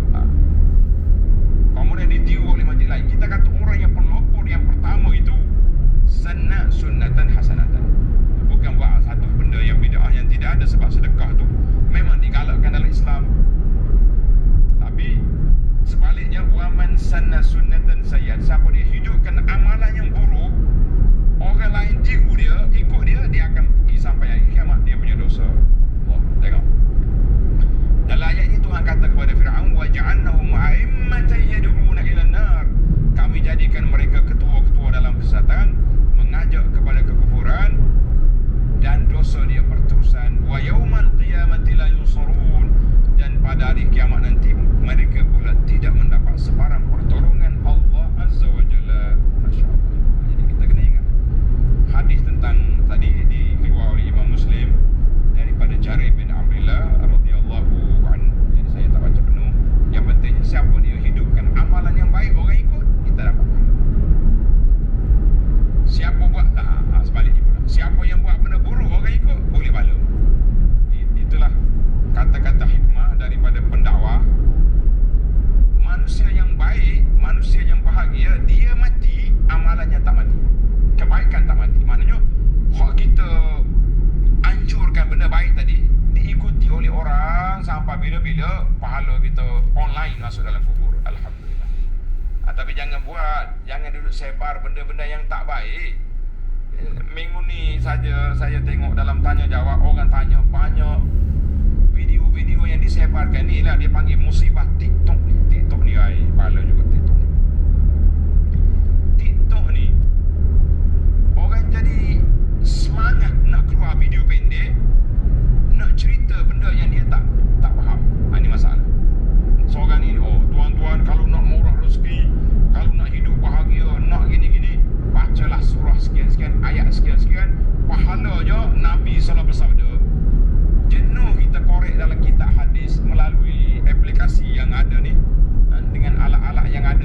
Kemudian ditiru oleh masjid lain. Kita kata orang yang pelopor yang pertama itu sanna sunnatan hasanatan, bukan buat satu benda yang bid'ah yang tidak ada, sebab sedekah tu memang digalakkan dalam Islam. Tapi sebaliknya, waman sanna sunnatan sayyi'atan, siapa dia hidupkan amalan yang buruk, orang lain tiru dia, ikut dia, dia akan pergi sampai hari kiamat, dia punya dosa. Wah, tengok dalam ayat ini Tuhan kata kepada Firaun, wa ja'alnahum a'immatan yad'una ila nar, kami jadikan mereka ketua-ketua dalam kesesatan, mengajak kepada kekufuran, dan dosa dia berterusan. Wa yaumal qiyamati la yunsarun, dan pada hari kiamat nanti mereka pula tidak mendapat sebarang pertolongan Allah Azza wa Jalla. Masya Allah. Jadi kita kena ingat hadis tentang tadi dikeluar oleh Imam Muslim daripada Jarir bin Abdullah radhiyallahu anhu. Jadi saya tak baca penuh. Yang pentingnya siapa dia hidupkan amalan yang baik, orang ikut, kita dapat pahala. Siapa buat sebaliknya pula, siapa yang buat benda buruk, orang ikut, boleh pahala. Itulah kata-kata hikmah daripada pendakwah. Manusia yang baik, manusia yang bahagia, dia mati, amalannya tak mati, kebaikan tak mati. Maknanya hak kita hancurkan benda baik tadi diikuti oleh orang sampai bila-bila pahala kita online masuk dalam kubur. Alhamdulillah. Tapi jangan buat, jangan duduk sebar benda-benda yang tak baik. Minggu ni saja saya tengok dalam tanya jawab, orang tanya banyak video-video yang disebarkan ni lah, dia panggil musibah TikTok ni. TikTok ni pahala juga TikTok ni. TikTok ni orang jadi semangat nak keluar video pendek, nak cerita benda yang dia tak faham. Ini masalah. Seorang ni, tuan-tuan, kalau nak murah rezeki, kalau nak hidup bahagia, nak gini-gini, bacalah surah sekian-sekian, ayat sekian-sekian, pahalanya Nabi SAW bersabda. Jenuh kita korek dalam kitab hadis melalui aplikasi yang ada ni, dengan alat-alat yang ada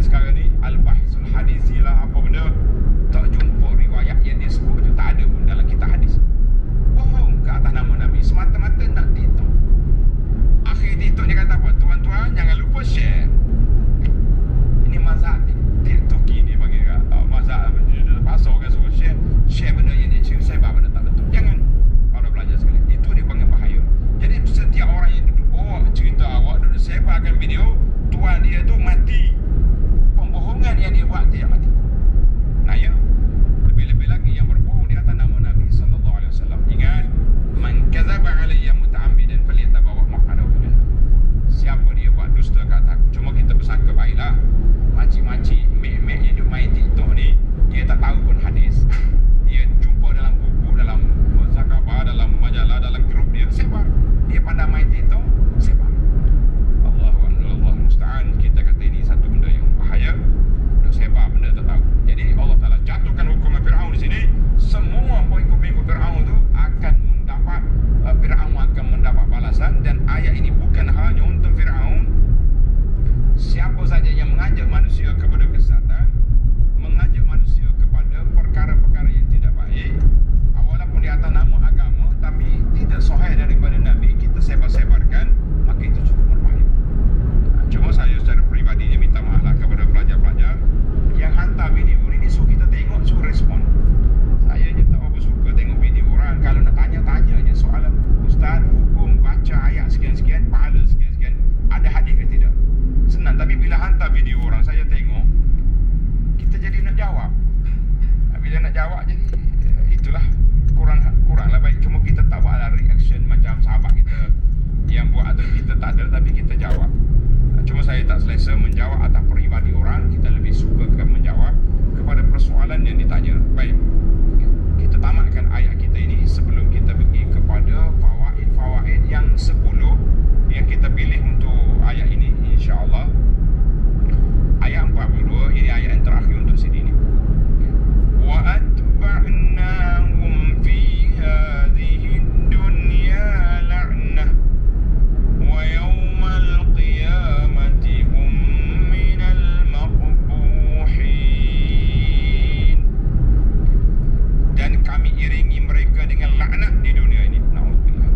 juga dengan laknat di dunia ini. Na'udzubillah.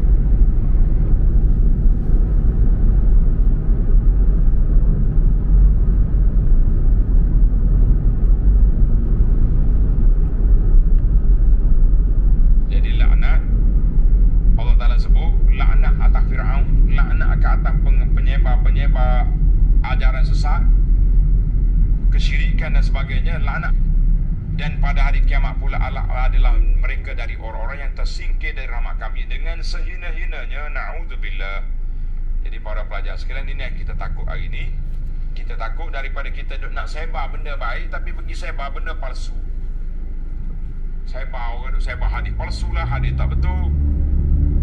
Jadi laknat Allah Ta'ala sebut laknat atas Fir'aun, laknat ke atas penyebar ajaran sesat, kesyirikan dan sebagainya, laknat. Dan pada hari kiamat pula Allah adalah mereka dari orang-orang yang tersingkir dari rahmat kami dengan sehina-hinanya. Na'udzubillah. Jadi para pelajar sekalian, ini yang kita takut hari ini. Kita takut daripada kita nak sebar benda baik tapi pergi sebar benda palsu. Sebar orang duk sebar hadis palsu lah, hadis tak betul.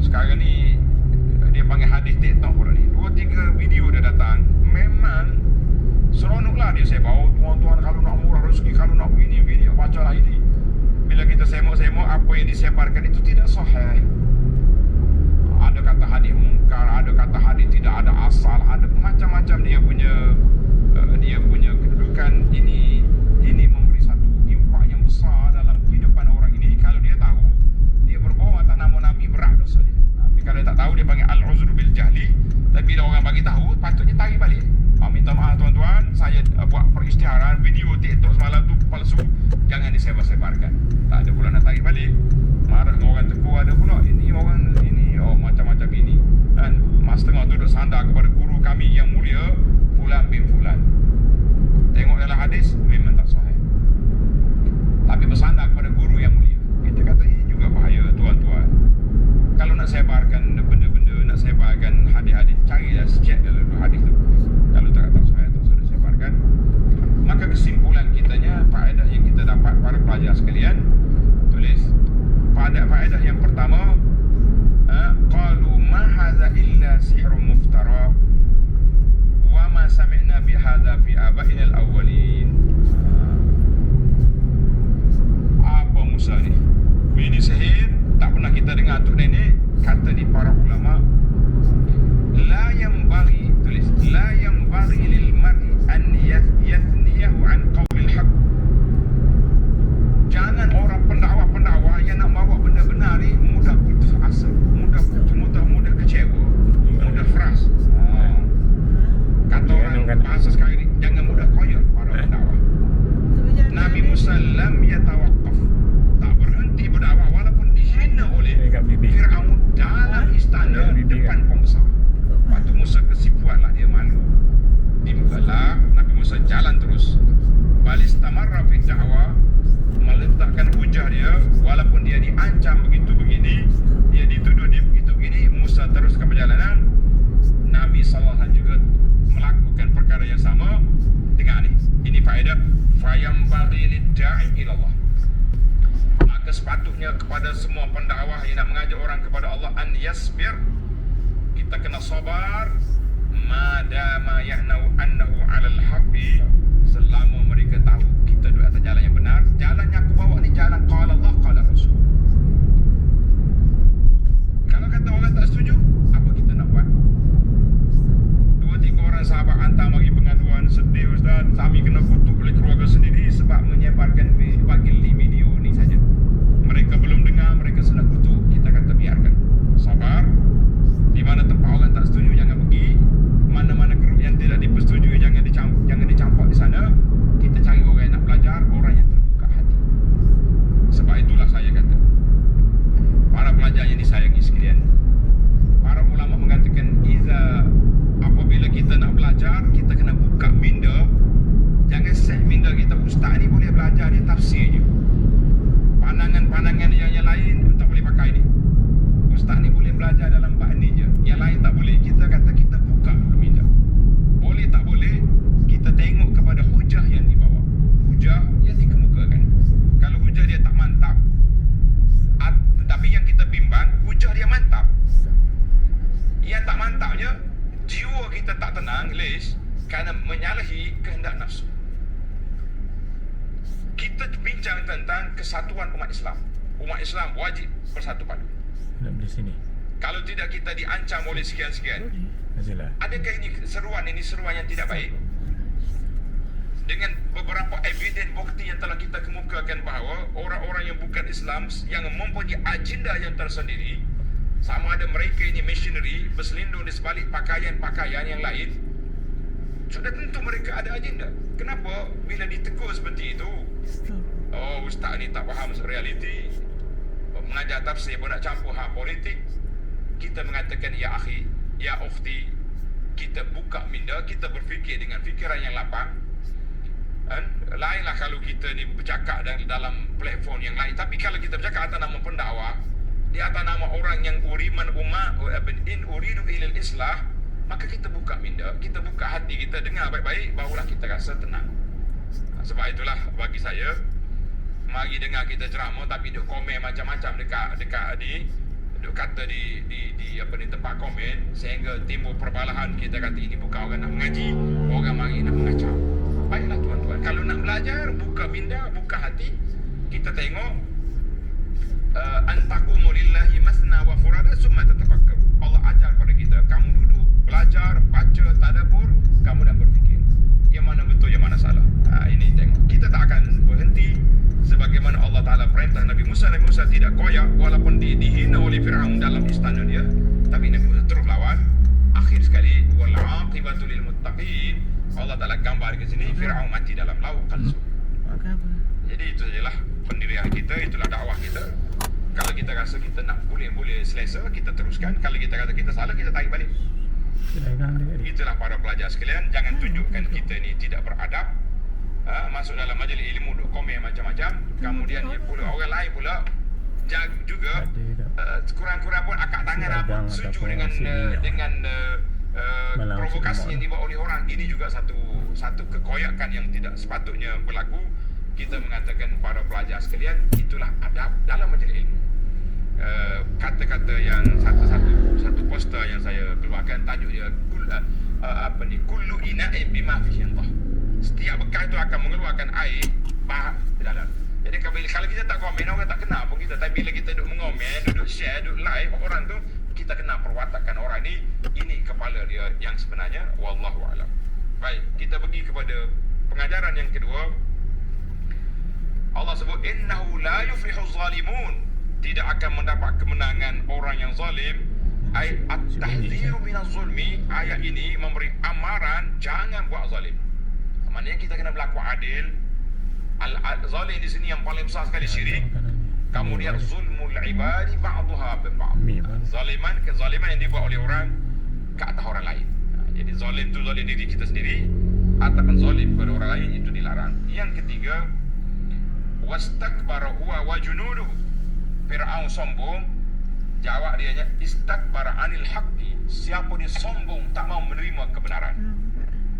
Sekarang ni dia panggil hadis TikTok pula ni. 2-3 video dia datang, memang seronoklah dia sebar. Oh tuan-tuan, kalau nak murah rezeki, kalau nak begini bacalah ini. Bila kita semok-semok, apa yang disebarkan itu tidak sahih. Ada kata hadis mungkar, ada kata hadis tidak ada asal, ada macam-macam dia punya kedudukan. Ini memberi satu impak yang besar dalam kehidupan orang ini. Kalau dia tahu, dia berbohong atas nama Nabi, berat dosa dia. Tapi kalau dia tak tahu, dia panggil al-uzur bil jahli. Tapi bila orang bagi tahu, patutnya tarik balik. Minta maaf tuan-tuan, saya buat peristiharan video TikTok semalam tu palsu, jangan disebar-sebarkan. Tak ada pula nak tarik balik. Marah dengan orang tegur ada pula, ini orang ini, oh macam-macam ini. Dan mas tengah tu duduk sandar kepada guru kami yang mulia, Fulan bin Fulan. Tengok dalam hadis, memang tak sahih. Tapi bersandar kepada guru yang mulia. Kita kata ini juga bahaya tuan-tuan. Kalau nak sebarkan benda-benda, nak sebarkan hadis-hadis, carilah sikit dalam hadis tu. Kalau tak tahu saya tak sudah sebarkan. Maka kesimpulan kitanya, faedah yang kita dapat para pelajar sekalian, tulis faedah yang pertama, qalu ma hadza illa sihrun muftara wa ma sami'na bi hadza fi abaina al-awwalin. Apa Musa ni? Ini sihir, tak pernah kita dengar tu nenek. Kata di para ulama, la yanbaghi, tulis la yanbaghi lil mar'i an yathniyahu an qawlil haqq. Jangan orang pendakwa yang nak bawa benda benar ni mudah putus asa, mudah kecewa, mudah frust. Kata orang bahasa sekarang ni, jangan mudah koyok para pendakwa. Nabi Musa lam yatawaqqaf, tak berhenti berdakwah walaupun dihina oleh Fir'aun dalam istana depan pembesar. Lepas tu Musa kesipuanlah, dia malu. Dimulailah Nabi Musa jalan terus. Balistamarra fi da'wah, meletakkan hujah dia walaupun dia diancam begini, dia dituduh dia begitu begini, Musa teruskan perjalanan. Nabi SAW juga melakukan perkara yang sama dengan ini. Ini faedah fayambaghi lid-da'i ila Allah. Maka sepatutnya kepada semua pendakwah yang nak mengajak orang kepada Allah, an yasbir, kita kena sabar, madama ya'nau annahu 'alal haqqi, selama mereka tahu kita duduk atas jalan yang benar. Jalan yang aku bawa ni jalan qala Allah qala Rasul. Kalau kata orang tak setuju, apa kita nak buat? 2-3 orang sahabat hantar bagi pengaduan, sedih ustaz, kami kena kutuk oleh keluarga sendiri sebab menyebarkan bagi video ni saja. Mereka belum dengar, mereka sudah kutuk. Kita kata biarkan, sabar. Di mana tempat orang tak setuju, jangan pergi. Mana-mana grup yang tidak dipersetujui, jangan dicampak di sana. Kita cari orang yang nak belajar, orang yang terbuka hati. Sebab itulah saya kata, para pelajar yang disayangi sekalian, para ulama mengatakan, apabila kita nak belajar, kita kena buka minda. Jangan set minda kita, ustaz ni boleh belajar, dia tafsir je. Pandangan yang lain tak boleh pakai ni. Ustaz ni boleh belajar dalam bab ni je, yang lain tak boleh. Kita kata kita buka dulu minda. Boleh tak boleh, kita tengok kepada hujah yang dibawa, hujah yang dikemukakan. Kalau hujah dia tak mantap, tetapi yang kita bimbang hujah dia mantap, yang tak mantapnya jiwa kita tak tenang, les, kerana menyalahi kehendak nafsu. Kita bincang tentang kesatuan umat Islam. Umat Islam wajib bersatu padu. Nak beli sini. Kalau tidak, kita diancam oleh sekian-sekian. Hazilah. Adakah ini seruan yang tidak baik? dengan beberapa evidence bukti yang telah kita kemukakan bahawa orang-orang yang bukan Islam yang mempunyai agenda yang tersendiri, sama ada mereka ini missionary berselindung di sebalik pakaian-pakaian yang lain, sudah tentu mereka ada agenda. Kenapa bila ditegur seperti itu, oh ustaz ni tak faham realiti, mengajar tafsir pun nak campur hal politik, kita mengatakan ya akhi, ya ukhti, kita buka minda, kita berfikir dengan fikiran yang lapang. Lainlah kalau kita ni bercakap dalam platform yang lain, tapi kalau kita bercakap atas nama pendakwah, di atas nama orang yang uriman umat in uridu ilal islah, maka kita buka minda, kita buka hati, kita dengar baik-baik, barulah kita rasa tenang. Sebab itulah bagi saya, mari dengar kita ceramah tapi duk komen macam-macam dekat duk kata di tempat komen, sehingga timbul perbalahan. Kita kata ini bukan orang nak mengaji, orang mari nak mengacau. Baiklah tuan-tuan, kalau nak belajar, buka minda, buka hati, kita tengok antaqumu lillahi masna wa furada summa tatafakkaru. Allah ajar pada kita, kamu duduk, belajar, baca, tadabbur, kamu dah berfikir yang mana betul, yang mana salah. Ini tengok, kita tak akan berhenti sebagaimana Allah Ta'ala perintah Nabi Musa. Nabi Musa tidak koyak walaupun dihina oleh Fir'aun dalam istana dia, tapi Nabi Musa terus lawan. Akhir sekali, wal aqibatu lil muttaqin. Allah Ta'ala gambar ke sini, Fir'aun mati dalam laut kalsu. Jadi itu sajalah pendirian kita, itulah dakwah kita. Kalau kita rasa kita nak boleh selesa, kita teruskan. Kalau kita kata kita salah, kita tarik balik. Itulah para pelajar sekalian, jangan tunjukkan kita ni tidak beradab. Masuk dalam majlis ilmu duk komen macam-macam, kemudian pula orang lain pula juga kurang-kurang pun akak tangan apa setuju dengan provokasi yang dibuat oleh orang. Ini juga satu kekoyakan yang tidak sepatutnya berlaku. Kita mengatakan para pelajar sekalian, itulah adab dalam majlis ilmu. Kata-kata yang satu poster yang saya keluarkan, tajuk dia kullu ina'in bima fihi Allah. Setiap bekas itu akan mengeluarkan air di dalam. Jadi kalau kita tak komen, orang tak kenal pun kita. Tapi bila kita duduk mengomen, duduk share, duduk live orang tu, kita kenal perwatakan orang ni. Ini kepala dia yang sebenarnya. Wallahu a'lam. Baik, kita pergi kepada pengajaran yang kedua. Allah sebut innahu la yuflihuz zalimun. Tidak akan mendapat kemenangan orang yang zalim. Ayat at-tahdziru minaz zulmi. Ayat ini memberi amaran jangan buat zalim. Maknanya kita kena berlaku adil. Zalim di sini yang paling besar sekali syirik. Kemudian zulmul ibadi ba'daha bi ba'd. Kezaliman yang dibuat oleh orang ke atas orang lain. Jadi zalim tu zalim diri kita sendiri ataupun zalim kepada orang lain, itu dilarang. Yang ketiga, wastakbara huwa wa junuduhu. Fir'aun sombong. Jawab dia istakbara anil haqqi. Siapa dia sombong, tak mau menerima kebenaran.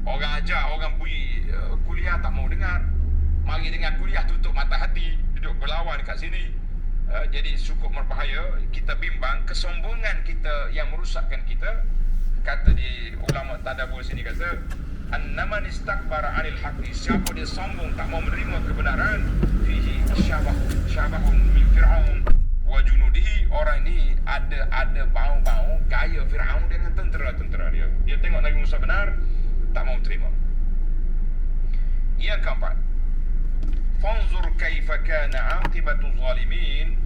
Orang ajar, orang bui kuliah tak mau dengar. Mari dengar kuliah, tutup mata hati, duduk berlawan dekat sini. Jadi cukup berbahaya. Kita bimbang kesombongan kita yang merusakkan kita. Kata di ulama tadabbur sini, kata annaman istakbara anil haqqi. Siapa dia sombong, tak mau menerima kebenaran, fihi syabahun min fir'aun wa junudihi. Orang ni ada bau-bau gaya Fir'aun dengan tentera-tentera dia. Dia tengok Nabi Musa benar, tak mau terima. Yang keempat, fanzur kaifa kana aqibatu zalimin.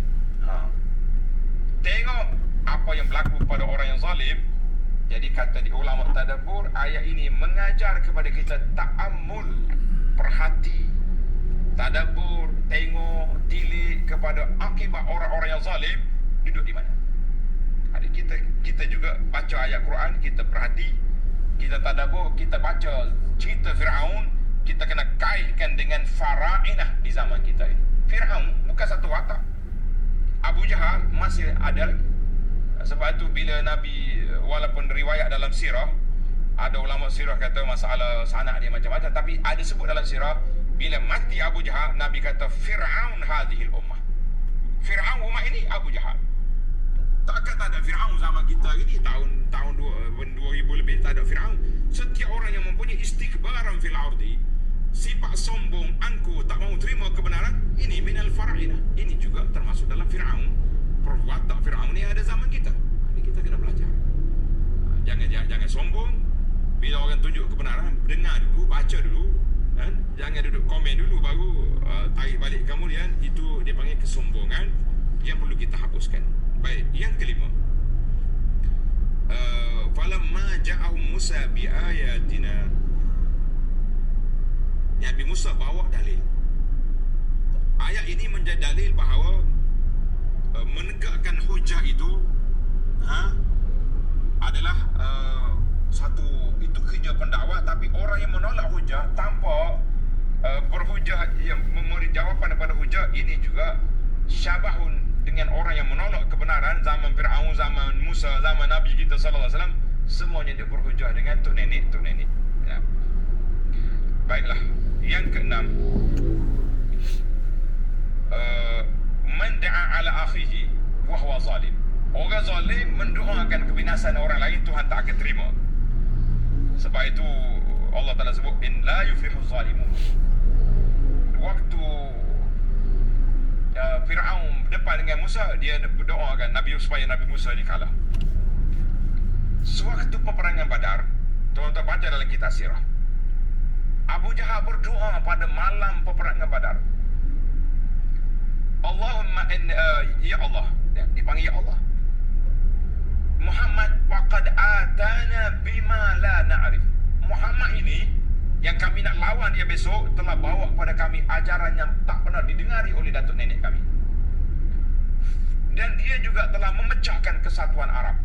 Tengok apa yang berlaku pada orang yang zalim. Jadi kata di ulama tadabbur, ayat ini mengajar kepada kita ta'ammul, perhati, tadabbur, tengok, tilik kepada akibat orang-orang yang zalim duduk di mana. Jadi kita juga baca ayat Quran, kita perhati, kita tadabbur, kita baca cerita Fir'aun, kita kena kaitkan dengan fara'inah di zaman kita ini. Fir'aun bukan satu watak. Abu Jahal masih ada lagi. Sebab itu bila Nabi, walaupun riwayat dalam sirah, ada ulama sirah kata masalah sanak dia macam-macam, tapi ada sebut dalam sirah, bila mati Abu Jahal, Nabi kata Fir'aun hadhil ummah. Fir'aun ummah ini Abu Jahal. Takkan tak ada Fir'aun zaman kita ini, tahun 2000 lebih tak ada Fir'aun. Setiap orang yang mempunyai istikbaran fil ardi, sifat sombong, angkuh, tak mahu terima kebenaran, ini minal fara'inah. Ini juga termasuk dalam Fir'aun. Perwatak Fir'aun ni ada zaman kita. Ini kita kena belajar. Jangan sombong. Bila orang tunjuk kebenaran, dengar dulu, baca dulu, kan? Jangan duduk komen dulu baru tarik balik kemudian. Itu dia panggil kesombongan yang perlu kita hapuskan. Baik, yang kelima, falamma ja'ahum Musa biayatina, Nabi Musa bawa dalil. Ayat ini menjadi dalil bahawa menegakkan hujah itu adalah satu, itu kerja pendakwah. Tapi orang yang menolak hujah tanpa berhujah, yang memberi jawapan kepada hujah, ini juga syabahun dengan orang yang menolak kebenaran. Zaman Fir'aun, zaman Musa, zaman Nabi kita SAW, semuanya dia berhujah dengan tok nenek ya. Baiklah, yang keenam, man da'a ala akhihi wa huwa zalim. Orang zalim mendoakan kebinasan orang lain, Tuhan tak akan terima. Sebab itu Allah Ta'ala sebut, in la yuflihu zalimun. Waktu Fir'aun depan dengan Musa, dia berdoakan supaya Nabi Musa ini kalah. Sewaktu peperangan Badar, tuan-tuan baca dalam kitab sirah, Abu Jahal berdoa pada malam peperangan Badar, Allahumma ya Allah, dipanggil ya Allah, Muhammad waqad atana bima la na'rif. Muhammad ini yang kami nak lawan dia besok telah bawa kepada kami ajaran yang tak pernah didengari oleh datuk nenek kami. Dan dia juga telah memecahkan kesatuan Arab.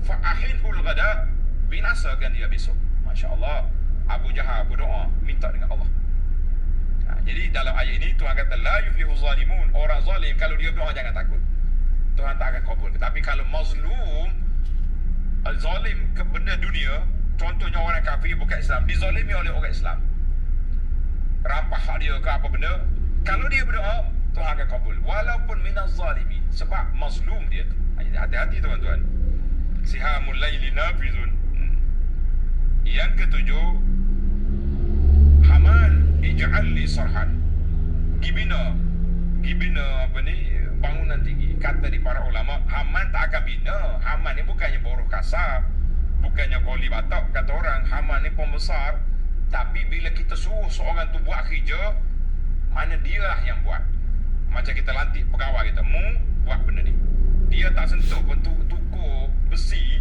Fa'ahinhul ghada, binasakan dia besok. Masya Allah, Abu Jahal berdoa minta dengan Allah. Jadi dalam ayat ini Tuhan kata la yuflihu zalimun. Orang zalim kalau dia berdoa jangan takut, Tuhan tak akan kabul. Tapi kalau mazlum, zalim ke benda dunia, contohnya orang kafir bukan Islam, dizalimi oleh orang Islam, rampas hak dia ke apa benda, kalau dia berdoa, Tuhan akan kabul walaupun minaz zalimi, sebab mazlum dia tu. Hati-hati tuan-tuan. Sihamul laili nafizun. Yang ketujuh, Haman ij'al li sarhan. Gibina apa ni, bangunan tinggi. Kata di para ulama, Haman tak akan bina. Haman ni bukannya buruh kasar, bukannya koli batak kata orang. Haman ni pembesar. Tapi bila kita suruh seorang tu buat kerja, mana dia lah yang buat. Macam kita lantik pegawai kita, mu buat benda ni, dia tak sentuh pun tukur besi,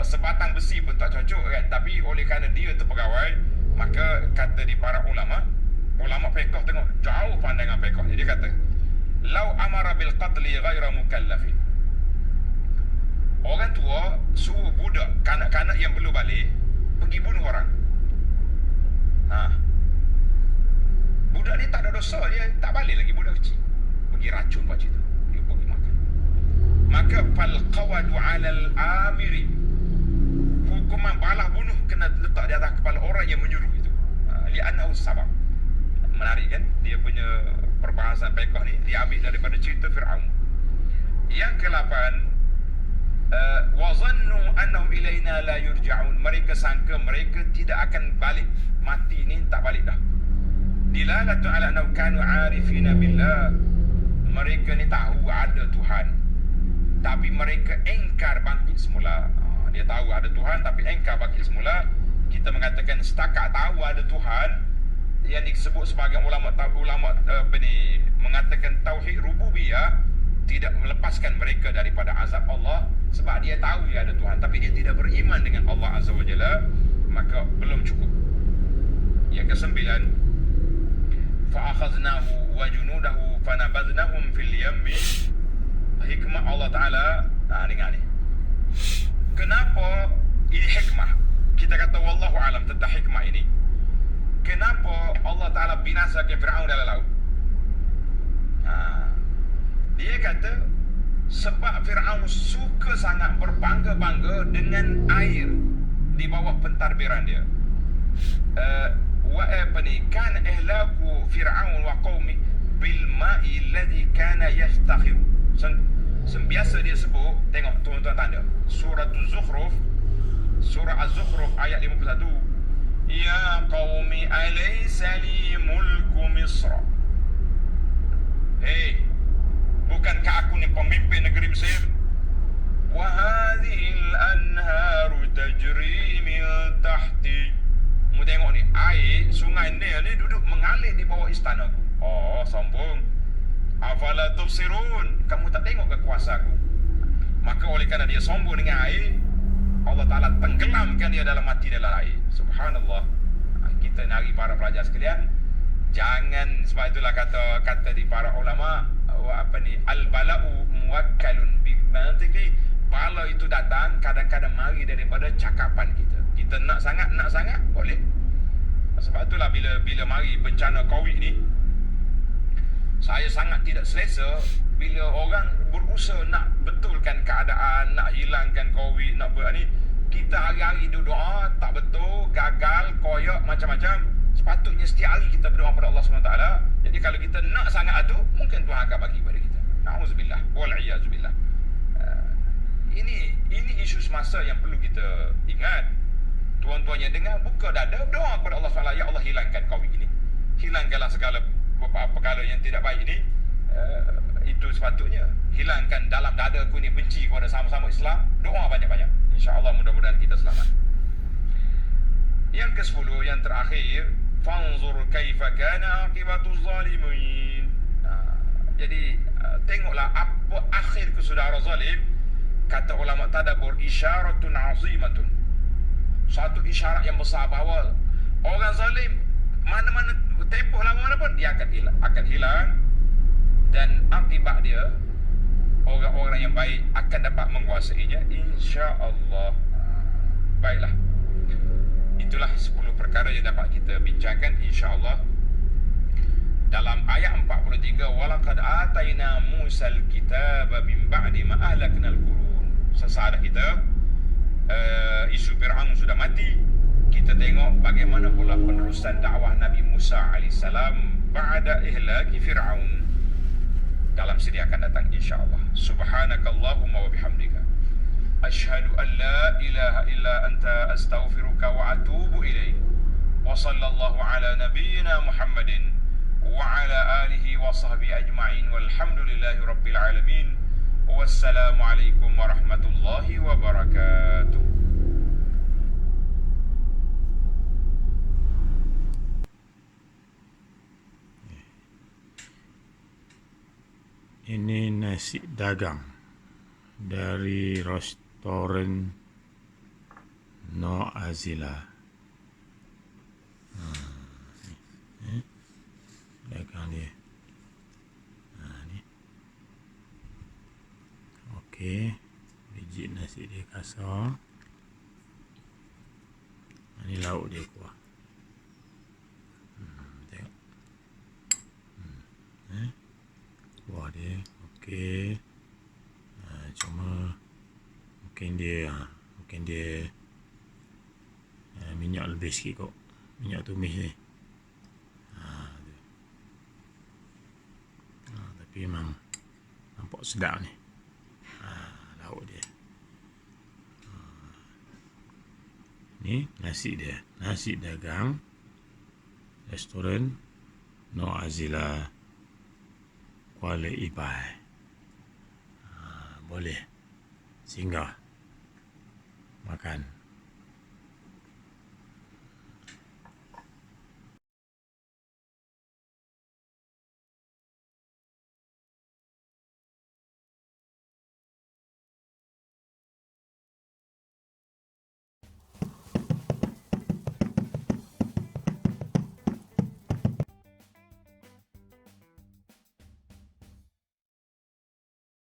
sebatang besi pun tak cocok kan. Tapi oleh kerana dia tu pegawai, maka kata di para ulama fiqh tengok jauh pandangan fiqh ni, dia kata lau amara bil qatli ghaira mukallafin. Orang tua suruh budak, kanak-kanak yang belum balik pergi bunuh orang. Budak ni tak ada dosa, dia tak balik lagi, budak kecil. Pergi racun pakcik tu, dia pergi makan. Maka fal qawadu 'alal amiri, hukuman balah bunuh kena letak di atas kepala orang yang menyuruh itu. Li'annahu sabab. Menarik kan dia punya perbahasan fiqh ni, diambil daripada cerita Fir'aun. Yang ke-8, wa zannu annahum ilaina la yurja'un. Mereka sangka mereka tidak akan balik, mati ni tak balik dah. Dilalatu ala annahu kanu 'arifina billah. Mereka ni tahu ada Tuhan, tapi mereka engkar bangkit semula. Dia tahu ada Tuhan tapi engkar bangkit semula. Kita mengatakan setakat tahu ada Tuhan, yang disebut sebagai ulama mengatakan tauhid rububiyah, tidak melepaskan mereka daripada azab Allah. Sebab dia tahu dia ada Tuhan tapi dia tidak beriman dengan Allah Azza wa Jalla, maka belum cukup. Yang ke-9, fa'akhadnahu wa junudahu fanabadnahum fil yammi. Hikmah Allah Ta'ala, dengar ni, kenapa ini hikmah. Kita kata wallahu alam tentang hikmah ini. Kenapa Allah Ta'ala binasakan Fir'aun dalam laut? Dia kata sebab Fir'aun suka sangat berbangga-bangga dengan air di bawah pentadbiran dia. Kan ihlaku Fir'aun wa qaumi bil ma'i alladhi kana yastakhir. Biasa dia sebut, tengok tuan-tuan tanda surah Az-Zukhruf ayat 51, ya qaumi alaysa li mulku Misra. Bukankah aku ni pemimpin negeri Mesir? Wa hadhil anharu tajri min tahti. Mu tengok ni, air sungai Nil ni duduk tubsirun, kamu tak tengok ke kuasaku? Maka oleh kerana dia sombong dengan air, Allah Ta'ala tenggelamkan dia dalam mati dalam air. Subhanallah. Kita nari para pelajar sekalian, jangan, sebab itulah kata di para ulama, al-bala'u muwakkalun bi mantiqi. Bala itu datang kadang-kadang mari daripada cakapan kita. Kita nak sangat boleh. Sebab itulah bila mari bencana Covid ni, saya sangat tidak selesa bila orang berusaha nak betulkan keadaan, nak hilangkan Covid, nak buat ni. Kita hari-hari doa, tak betul, gagal, koyak, macam-macam. Sepatutnya setiap hari kita berdoa pada Allah SWT. Jadi kalau kita nak sangat tu, mungkin Tuhan akan bagi kepada kita. Na'udzubillah, wal'iyazubillah. Ini isu semasa yang perlu kita ingat. Tuan-tuan yang dengar, buka dada, doa kepada Allah SWT. Ya Allah, hilangkan Covid ini. Hilangkanlah segala perkara yang tidak baik ini. Itu sepatutnya. Hilangkan dalam dadaku ni benci kepada sama-sama Islam. Doa banyak-banyak. InsyaAllah mudah-mudahan kita selamat. Yang ke-10, yang terakhir, fanzur kaifa kana aqibatuz zalimin. Jadi tengoklah apa akhir kesudahan zalim. Kata ulama tadabbur, isyaratun azimatun. Satu isyarat yang besar bahawa orang zalim mana-mana tempoh lama mana pun dia akan hilang, dan akibat dia orang-orang yang baik akan dapat menguasainya, insya-Allah. Baiklah. Itulah 10 perkara yang dapat kita bincangkan, insya-Allah. Dalam ayat 43, walaqad ataina Musal kitaba min ba'di ma ahlaknal qurun. Sesadah kita isu Fir'aun sudah mati, kita tengok bagaimana pula penerusan dakwah Nabi Musa AS ba'da ihlaki Fir'aun dalam siri akan datang, insya-Allah. Subhanakallahumma wa bihamdika asyhadu an la ilaha illa anta astaghfiruka wa atubu ilaik. Wa sallallahu ala nabiyyina Muhammadin wa ala alihi wa sahbihi ajma'in walhamdulillahi rabbil alamin. Wassalamualaikum warahmatullahi wabarakatuh. Ini nasi dagang dari restoran No Azila. Dagang dia. Ni. Okey, biji nasi dia kasar. Ini lauk dia kuah. Tengok. Kuah dia. Okey. Cuma mungkin dia minyak lebih sikit kok. Minyak tumis ni. Tapi memang nampak sedap ni. Lauk dia. Ni nasi dia. Nasi dagang restoran No Azila Kuala Ibai. Boleh singgah makan.